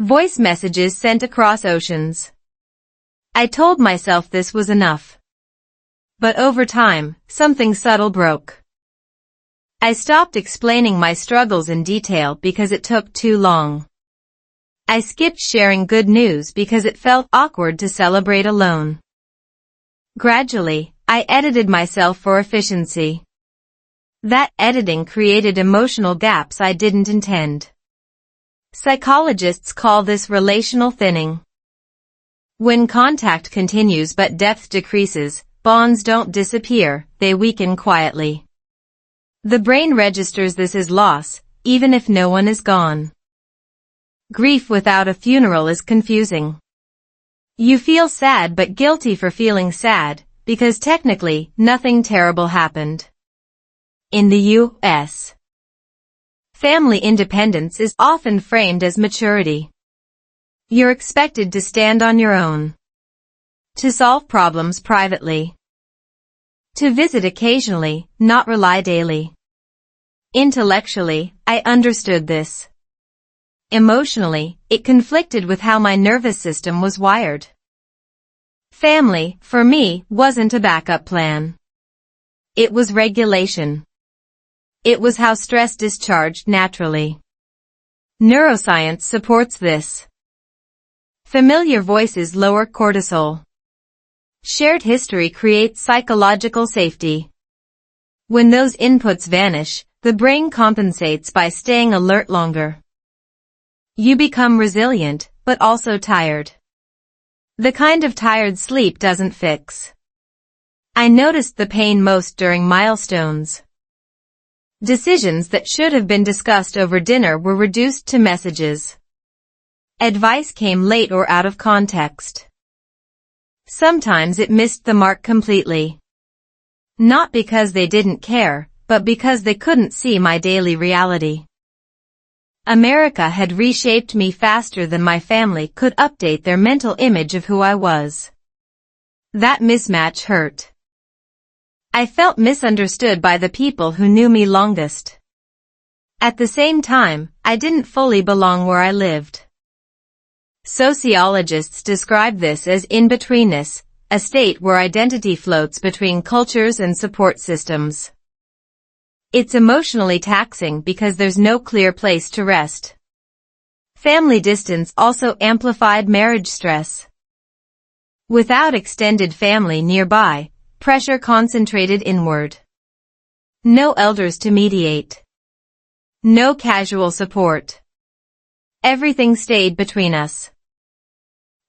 Voice messages sent across oceans. I told myself this was enough. But over time, something subtle broke. I stopped explaining my struggles in detail because it took too long. I skipped sharing good news because it felt awkward to celebrate alone. Gradually, I edited myself for efficiency. That editing created emotional gaps I didn't intend. Psychologists call this relational thinning. When contact continues but depth decreases, bonds don't disappear, they weaken quietly. The brain registers this as loss, even if no one is gone. Grief without a funeral is confusing. You feel sad but guilty for feeling sad, because technically, nothing terrible happened. In the U.S., family independence is often framed as maturity. You're expected to stand on your own. To solve problems privately. To visit occasionally, not rely daily. Intellectually, I understood this. Emotionally, it conflicted with how my nervous system was wired. Family, for me, wasn't a backup plan. It was regulation. It was how stress discharged naturally. Neuroscience supports this. Familiar voices lower cortisol. Shared history creates psychological safety. When those inputs vanish, the brain compensates by staying alert longer. You become resilient, but also tired. The kind of tired sleep doesn't fix. I noticed the pain most during milestones. Decisions that should have been discussed over dinner were reduced to messages. Advice came late or out of context. Sometimes it missed the mark completely. Not because they didn't care, but because they couldn't see my daily reality. America had reshaped me faster than my family could update their mental image of who I was. That mismatch hurt. I felt misunderstood by the people who knew me longest. At the same time, I didn't fully belong where I lived. Sociologists describe this as in-betweenness, a state where identity floats between cultures and support systems. It's emotionally taxing because there's no clear place to rest. Family distance also amplified marriage stress. Without extended family nearby, pressure concentrated inward. No elders to mediate. No casual support. Everything stayed between us.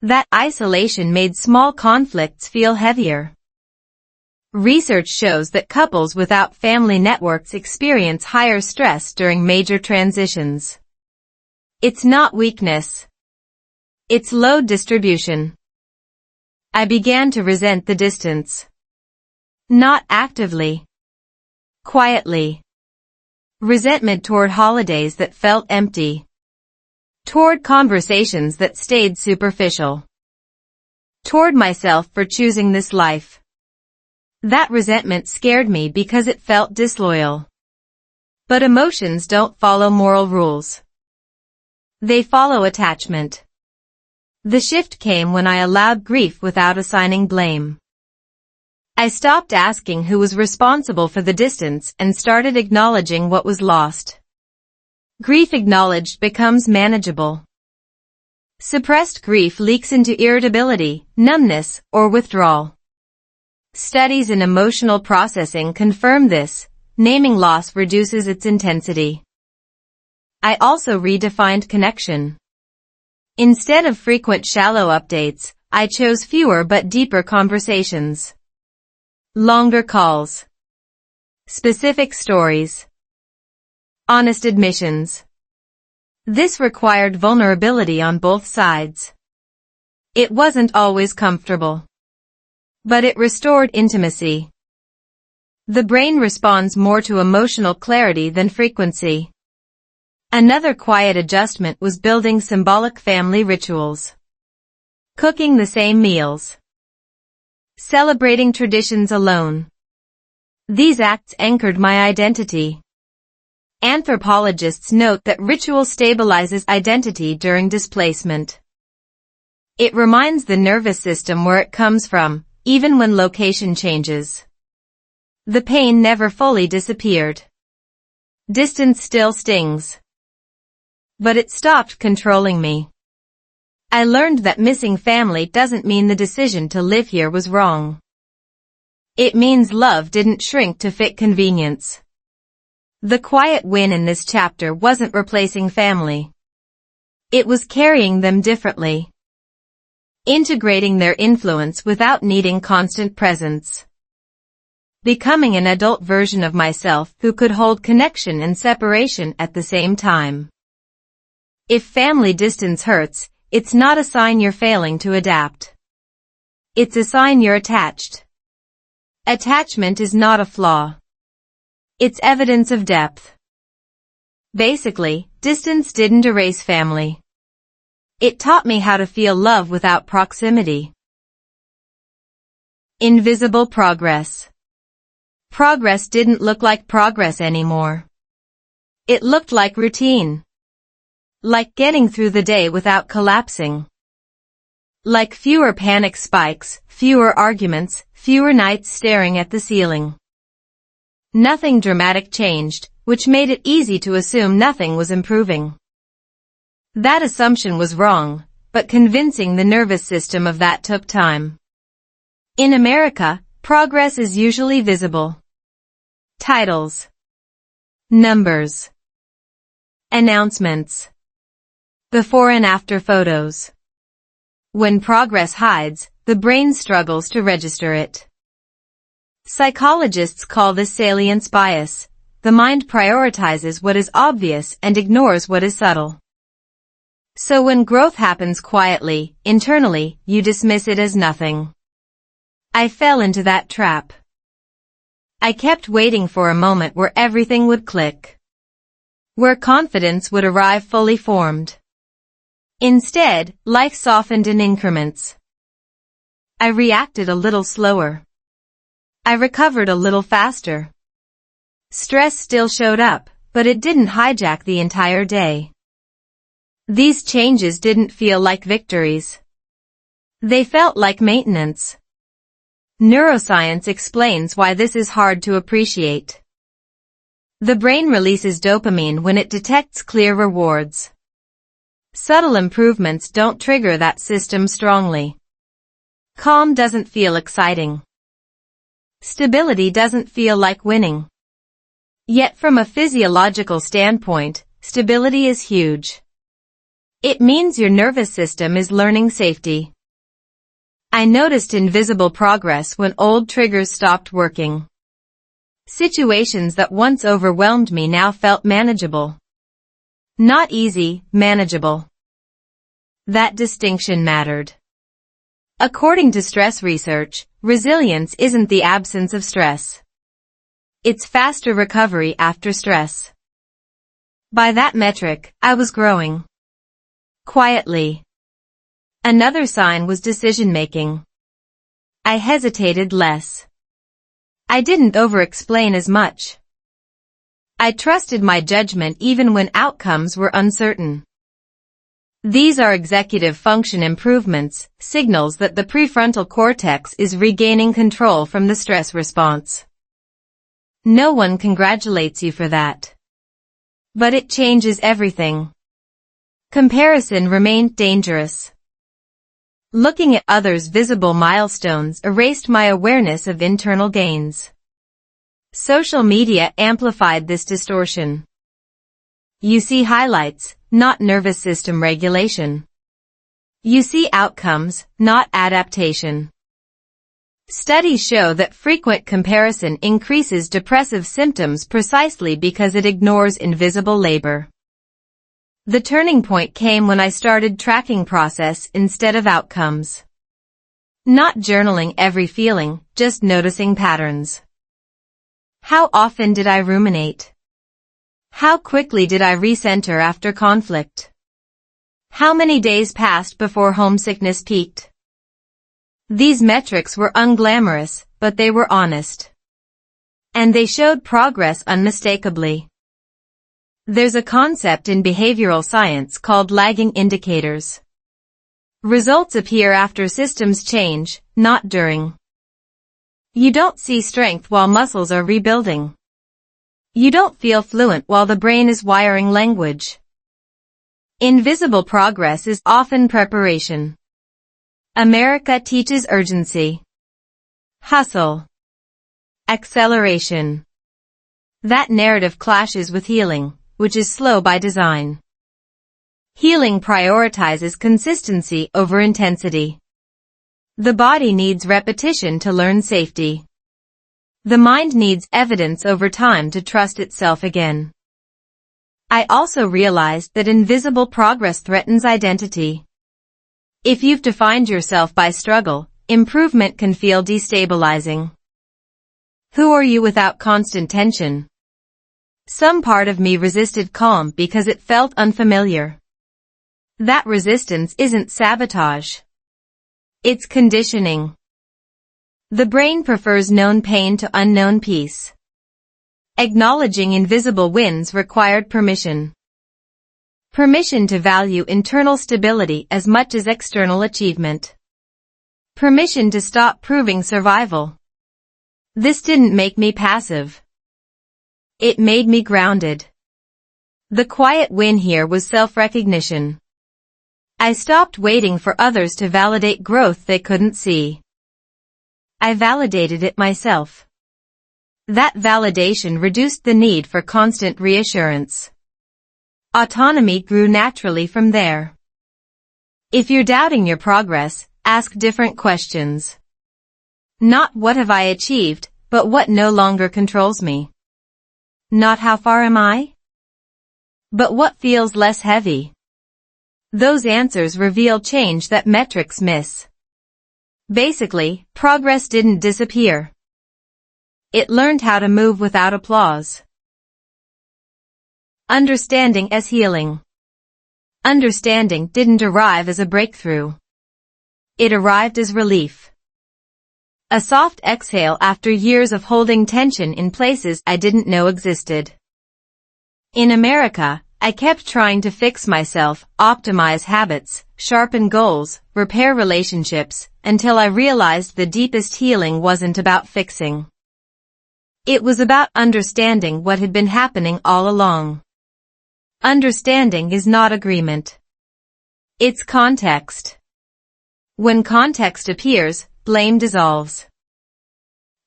That isolation made small conflicts feel heavier. Research shows that couples without family networks experience higher stress during major transitions. It's not weakness. It's load distribution. I began to resent the distance. Not actively. Quietly. Resentment toward holidays that felt empty. Toward conversations that stayed superficial. Toward myself for choosing this life. That resentment scared me because it felt disloyal. But emotions don't follow moral rules. They follow attachment. The shift came when I allowed grief without assigning blame. I stopped asking who was responsible for the distance and started acknowledging what was lost. Grief acknowledged becomes manageable. Suppressed grief leaks into irritability, numbness, or withdrawal. Studies in emotional processing confirm this. Naming loss reduces its intensity. I also redefined connection. Instead of frequent shallow updates, I chose fewer but deeper conversations. Longer calls. Specific stories. Honest admissions. This required vulnerability on both sides. It wasn't always comfortable. But it restored intimacy. The brain responds more to emotional clarity than frequency. Another quiet adjustment was building symbolic family rituals. Cooking the same meals. Celebrating traditions alone. These acts anchored my identity. Anthropologists note that ritual stabilizes identity during displacement. It reminds the nervous system where it comes from, even when location changes. The pain never fully disappeared. Distance still stings. But it stopped controlling me. I learned that missing family doesn't mean the decision to live here was wrong. It means love didn't shrink to fit convenience. The quiet win in this chapter wasn't replacing family. It was carrying them differently. Integrating their influence without needing constant presence. Becoming an adult version of myself who could hold connection and separation at the same time. If family distance hurts, it's not a sign you're failing to adapt. It's a sign you're attached. Attachment is not a flaw. It's evidence of depth. Basically, distance didn't erase family. It taught me how to feel love without proximity. Invisible progress. Progress didn't look like progress anymore. It looked like routine. Like getting through the day without collapsing. Like fewer panic spikes, fewer arguments, fewer nights staring at the ceiling. Nothing dramatic changed, which made it easy to assume nothing was improving. That assumption was wrong, but convincing the nervous system of that took time. In America, progress is usually visible. Titles. Numbers. Announcements. Before and after photos. When progress hides, the brain struggles to register it. Psychologists call this salience bias. The mind prioritizes what is obvious and ignores what is subtle. So when growth happens quietly, internally, you dismiss it as nothing. I fell into that trap. I kept waiting for a moment where everything would click. Where confidence would arrive fully formed. Instead, life softened in increments. I reacted a little slower. I recovered a little faster. Stress still showed up, but it didn't hijack the entire day. These changes didn't feel like victories. They felt like maintenance. Neuroscience explains why this is hard to appreciate. The brain releases dopamine when it detects clear rewards. Subtle improvements don't trigger that system strongly. Calm doesn't feel exciting. Stability doesn't feel like winning. Yet from a physiological standpoint, stability is huge. It means your nervous system is learning safety. I noticed invisible progress when old triggers stopped working. Situations that once overwhelmed me now felt manageable. Not easy, manageable. That distinction mattered. According to stress research, resilience isn't the absence of stress. It's faster recovery after stress. By that metric, I was growing. Quietly. Another sign was decision-making. I hesitated less. I didn't over-explain as much. I trusted my judgment even when outcomes were uncertain. These are executive function improvements, signals that the prefrontal cortex is regaining control from the stress response. No one congratulates you for that. But it changes everything. Comparison remained dangerous. Looking at others' visible milestones erased my awareness of internal gains. Social media amplified this distortion. You see highlights, not nervous system regulation. You see outcomes, not adaptation. Studies show that frequent comparison increases depressive symptoms precisely because it ignores invisible labor. The turning point came when I started tracking process instead of outcomes. Not journaling every feeling, just noticing patterns. How often did I ruminate? How quickly did I recenter after conflict? How many days passed before homesickness peaked? These metrics were unglamorous, but they were honest. And they showed progress unmistakably. There's a concept in behavioral science called lagging indicators. Results appear after systems change, not during. You don't see strength while muscles are rebuilding. You don't feel fluent while the brain is wiring language. Invisible progress is often preparation. America teaches urgency, hustle, acceleration. That narrative clashes with healing, which is slow by design. Healing prioritizes consistency over intensity. The body needs repetition to learn safety. The mind needs evidence over time to trust itself again. I also realized that invisible progress threatens identity. If you've defined yourself by struggle, improvement can feel destabilizing. Who are you without constant tension? Some part of me resisted calm because it felt unfamiliar. That resistance isn't sabotage. It's conditioning. The brain prefers known pain to unknown peace. Acknowledging invisible wins required permission. Permission to value internal stability as much as external achievement. Permission to stop proving survival. This didn't make me passive. It made me grounded. The quiet win here was self-recognition. I stopped waiting for others to validate growth they couldn't see. I validated it myself. That validation reduced the need for constant reassurance. Autonomy grew naturally from there. If you're doubting your progress, ask different questions. Not what have I achieved, but what no longer controls me. Not how far am I? But what feels less heavy? Those answers reveal change that metrics miss. Basically, progress didn't disappear. It learned how to move without applause. Understanding as healing. Understanding didn't arrive as a breakthrough. It arrived as relief. A soft exhale after years of holding tension in places I didn't know existed. In America, I kept trying to fix myself, optimize habits, sharpen goals, repair relationships, until I realized the deepest healing wasn't about fixing. It was about understanding what had been happening all along. Understanding is not agreement. It's context. When context appears, blame dissolves.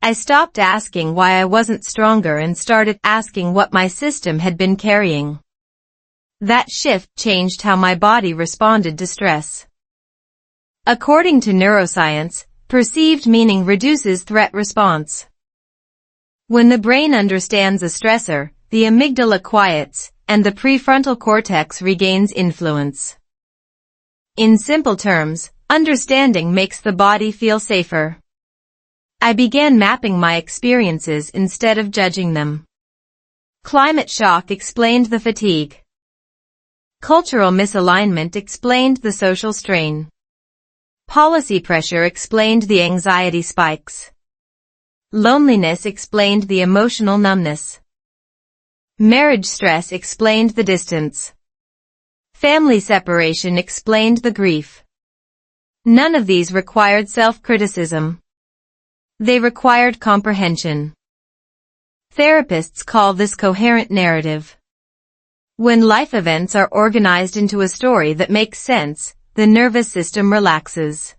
I stopped asking why I wasn't stronger and started asking what my system had been carrying. That shift changed how my body responded to stress. According to neuroscience, perceived meaning reduces threat response. When the brain understands a stressor, the amygdala quiets, and the prefrontal cortex regains influence. In simple terms, understanding makes the body feel safer. I began mapping my experiences instead of judging them. Climate shock explained the fatigue. Cultural misalignment explained the social strain. Policy pressure explained the anxiety spikes. Loneliness explained the emotional numbness. Marriage stress explained the distance. Family separation explained the grief. None of these required self-criticism. They required comprehension. Therapists call this coherent narrative. When life events are organized into a story that makes sense, the nervous system relaxes.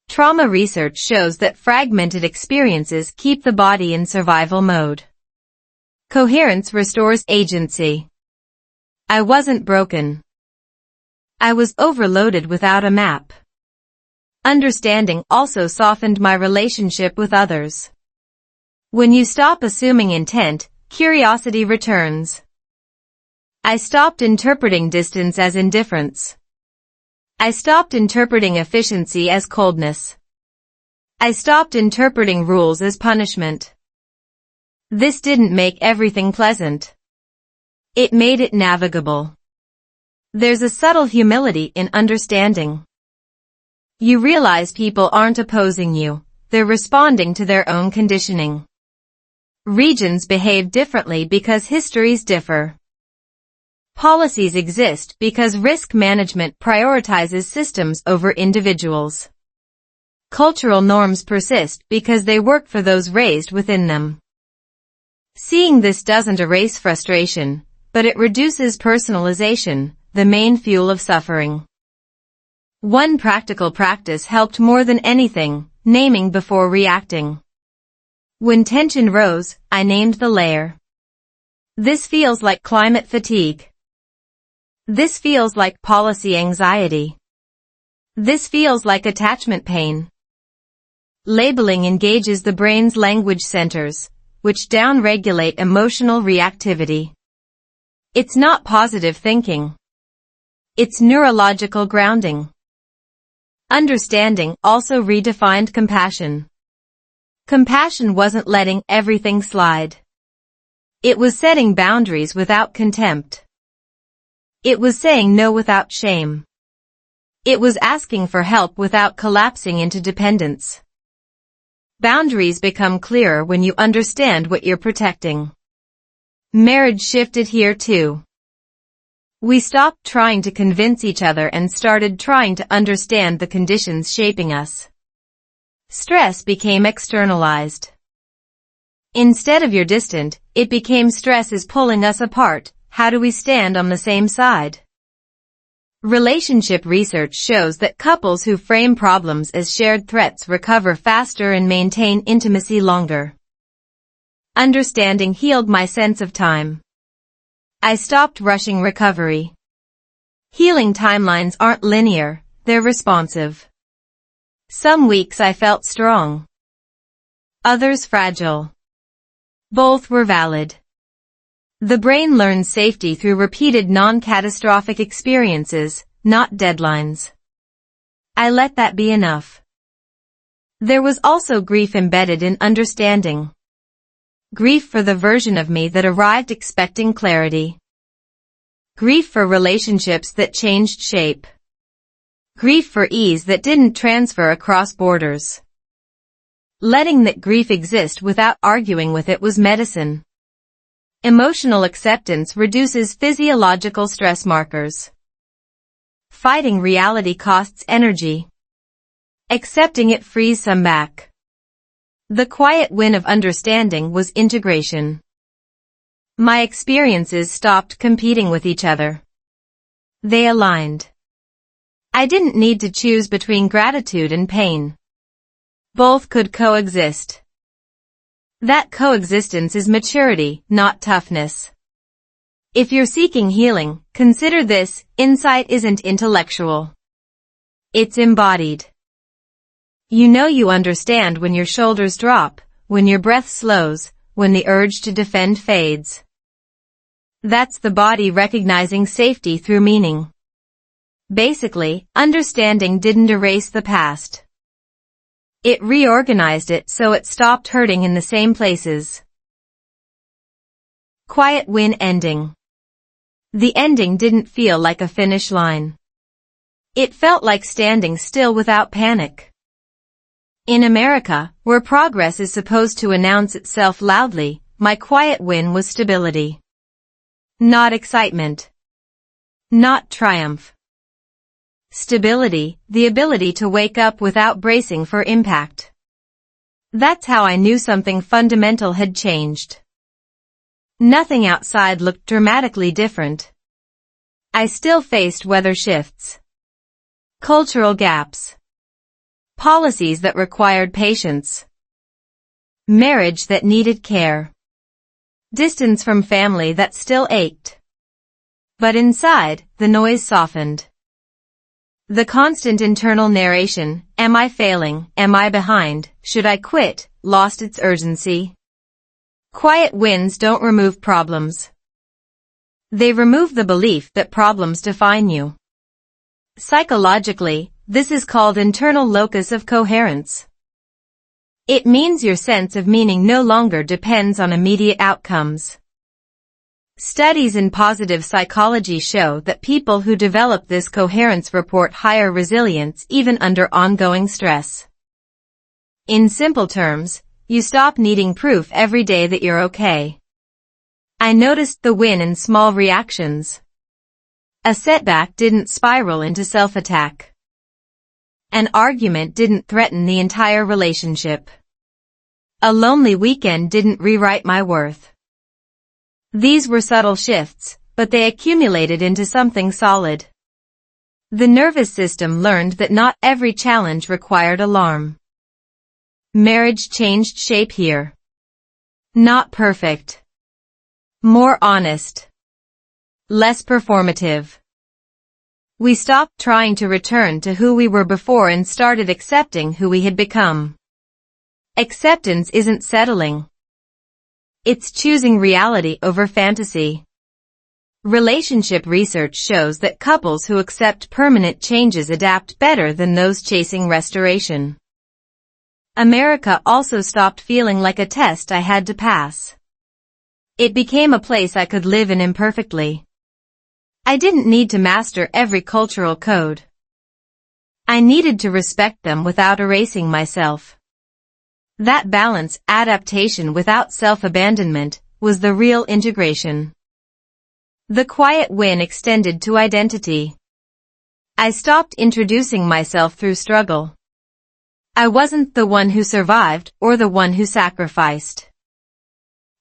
Trauma research shows that fragmented experiences keep the body in survival mode. Coherence restores agency. I wasn't broken. I was overloaded without a map. Understanding also softened my relationship with others. When you stop assuming intent, curiosity returns. I stopped interpreting distance as indifference. I stopped interpreting efficiency as coldness. I stopped interpreting rules as punishment. This didn't make everything pleasant. It made it navigable. There's a subtle humility in understanding. You realize people aren't opposing you, they're responding to their own conditioning. Regions behave differently because histories differ. Policies exist because risk management prioritizes systems over individuals. Cultural norms persist because they work for those raised within them. Seeing this doesn't erase frustration, but it reduces personalization, the main fuel of suffering. One practical practice helped more than anything, naming before reacting. When tension rose, I named the layer. This feels like climate fatigue. This feels like policy anxiety. This feels like attachment pain. Labeling engages the brain's language centers, which downregulate emotional reactivity. It's not positive thinking. It's neurological grounding. Understanding also redefined compassion. Compassion wasn't letting everything slide. It was setting boundaries without contempt. It was saying no without shame. It was asking for help without collapsing into dependence. Boundaries become clearer when you understand what you're protecting. Marriage shifted here too. We stopped trying to convince each other and started trying to understand the conditions shaping us. Stress became externalized. Instead of you're distant, it became stress is pulling us apart. How do we stand on the same side? Relationship research shows that couples who frame problems as shared threats recover faster and maintain intimacy longer. Understanding healed my sense of time. I stopped rushing recovery. Healing timelines aren't linear, they're responsive. Some weeks I felt strong. Others fragile. Both were valid. The brain learns safety through repeated non-catastrophic experiences, not deadlines. I let that be enough. There was also grief embedded in understanding. Grief for the version of me that arrived expecting clarity. Grief for relationships that changed shape. Grief for ease that didn't transfer across borders. Letting that grief exist without arguing with it was medicine. Emotional acceptance reduces physiological stress markers. Fighting reality costs energy. Accepting it frees some back. The quiet win of understanding was integration. My experiences stopped competing with each other. They aligned. I didn't need to choose between gratitude and pain. Both could coexist. That coexistence is maturity, not toughness. If you're seeking healing, consider this: insight isn't intellectual. It's embodied. You know you understand when your shoulders drop, when your breath slows, when the urge to defend fades. That's the body recognizing safety through meaning. Basically, understanding didn't erase the past. It reorganized it so it stopped hurting in the same places. Quiet win ending. The ending didn't feel like a finish line. It felt like standing still without panic. In America, where progress is supposed to announce itself loudly, my quiet win was stability. Not excitement. not triumph. Stability, the ability to wake up without bracing for impact. That's how I knew something fundamental had changed. Nothing outside looked dramatically different. I still faced weather shifts, cultural gaps, policies that required patience, marriage that needed care, distance from family that still ached. But inside, the noise softened. The constant internal narration, am I failing, am I behind, should I quit, lost its urgency. Quiet wins don't remove problems. They remove the belief that problems define you. Psychologically, this is called internal locus of coherence. It means your sense of meaning no longer depends on immediate outcomes. Studies in positive psychology show that people who develop this coherence report higher resilience even under ongoing stress. In simple terms, you stop needing proof every day that you're okay. I noticed the win in small reactions. A setback didn't spiral into self-attack. An argument didn't threaten the entire relationship. A lonely weekend didn't rewrite my worth. These were subtle shifts, but they accumulated into something solid. The nervous system learned that not every challenge required alarm. Marriage changed shape here. Not perfect. More honest. Less performative. We stopped trying to return to who we were before and started accepting who we had become. Acceptance isn't settling. It's choosing reality over fantasy. Relationship research shows that couples who accept permanent changes adapt better than those chasing restoration. America also stopped feeling like a test I had to pass. It became a place I could live in imperfectly. I didn't need to master every cultural code. I needed to respect them without erasing myself. That balance, adaptation without self-abandonment, was the real integration. The quiet win extended to identity. I stopped introducing myself through struggle. I wasn't the one who survived or the one who sacrificed.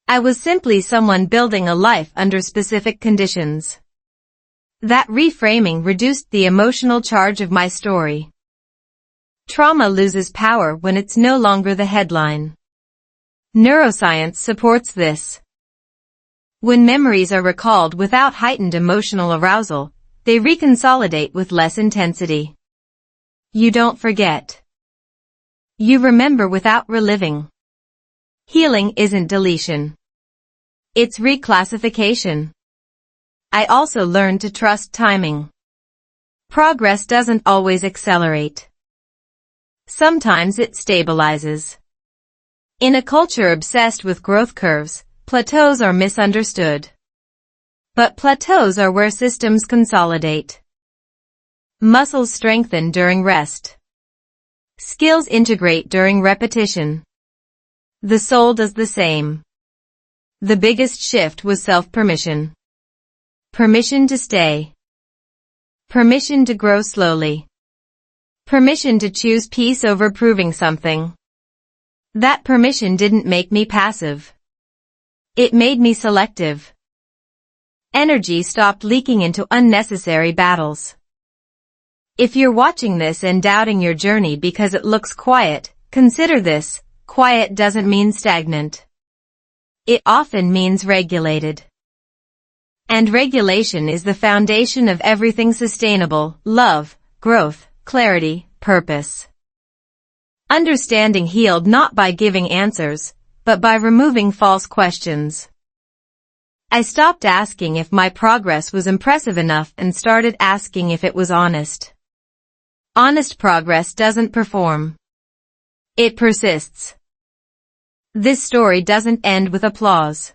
I was simply someone building a life under specific conditions. That reframing reduced the emotional charge of my story. Trauma loses power when it's no longer the headline. Neuroscience supports this. When memories are recalled without heightened emotional arousal, they reconsolidate with less intensity. You don't forget. You remember without reliving. Healing isn't deletion. It's reclassification. I also learned to trust timing. Progress doesn't always accelerate. Sometimes it stabilizes. In a culture obsessed with growth curves, plateaus are misunderstood. But plateaus are where systems consolidate. Muscles strengthen during rest. Skills integrate during repetition. The soul does the same. The biggest shift was self-permission. Permission to stay. Permission to grow slowly. Permission to choose peace over proving something. That permission didn't make me passive. It made me selective. Energy stopped leaking into unnecessary battles. If you're watching this and doubting your journey because it looks quiet, consider this: quiet doesn't mean stagnant. It often means regulated. And regulation is the foundation of everything sustainable: love, growth, clarity, purpose. Understanding healed not by giving answers, but by removing false questions. I stopped asking if my progress was impressive enough and started asking if it was honest. Honest progress doesn't perform. It persists. This story doesn't end with applause.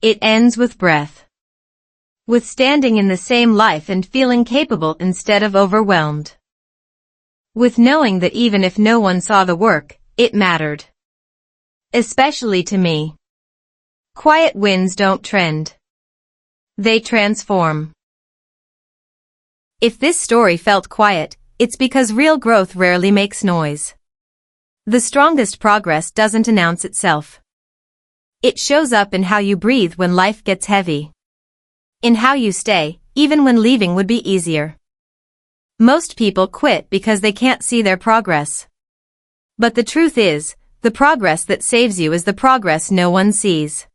It ends with breath. With standing in the same life and feeling capable instead of overwhelmed. With knowing that even if no one saw the work, it mattered. Especially to me. Quiet wins don't trend. They transform. If this story felt quiet, it's because real growth rarely makes noise. The strongest progress doesn't announce itself. It shows up in how you breathe when life gets heavy. In how you stay, even when leaving would be easier. Most people quit because they can't see their progress. But the truth is, the progress that saves you is the progress no one sees.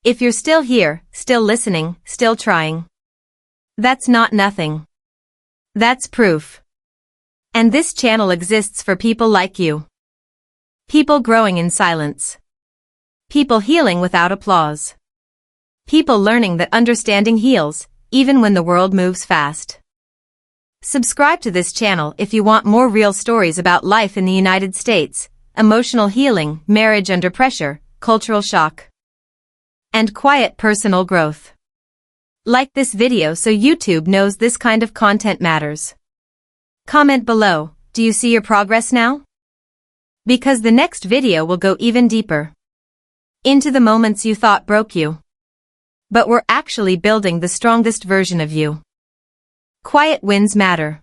If you're still here, still listening, still trying, that's not nothing. That's proof. And this channel exists for people like you. People growing in silence. People healing without applause. People learning that understanding heals, even when the world moves fast. Subscribe to this channel if you want more real stories about life in the United States, emotional healing, marriage under pressure, cultural shock, and quiet personal growth. Like this video so YouTube knows this kind of content matters. Comment below, do you see your progress now? Because the next video will go even deeper. Into the moments you thought broke you. But we're actually building the strongest version of you. Quiet wins matter.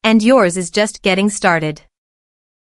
And yours is just getting started.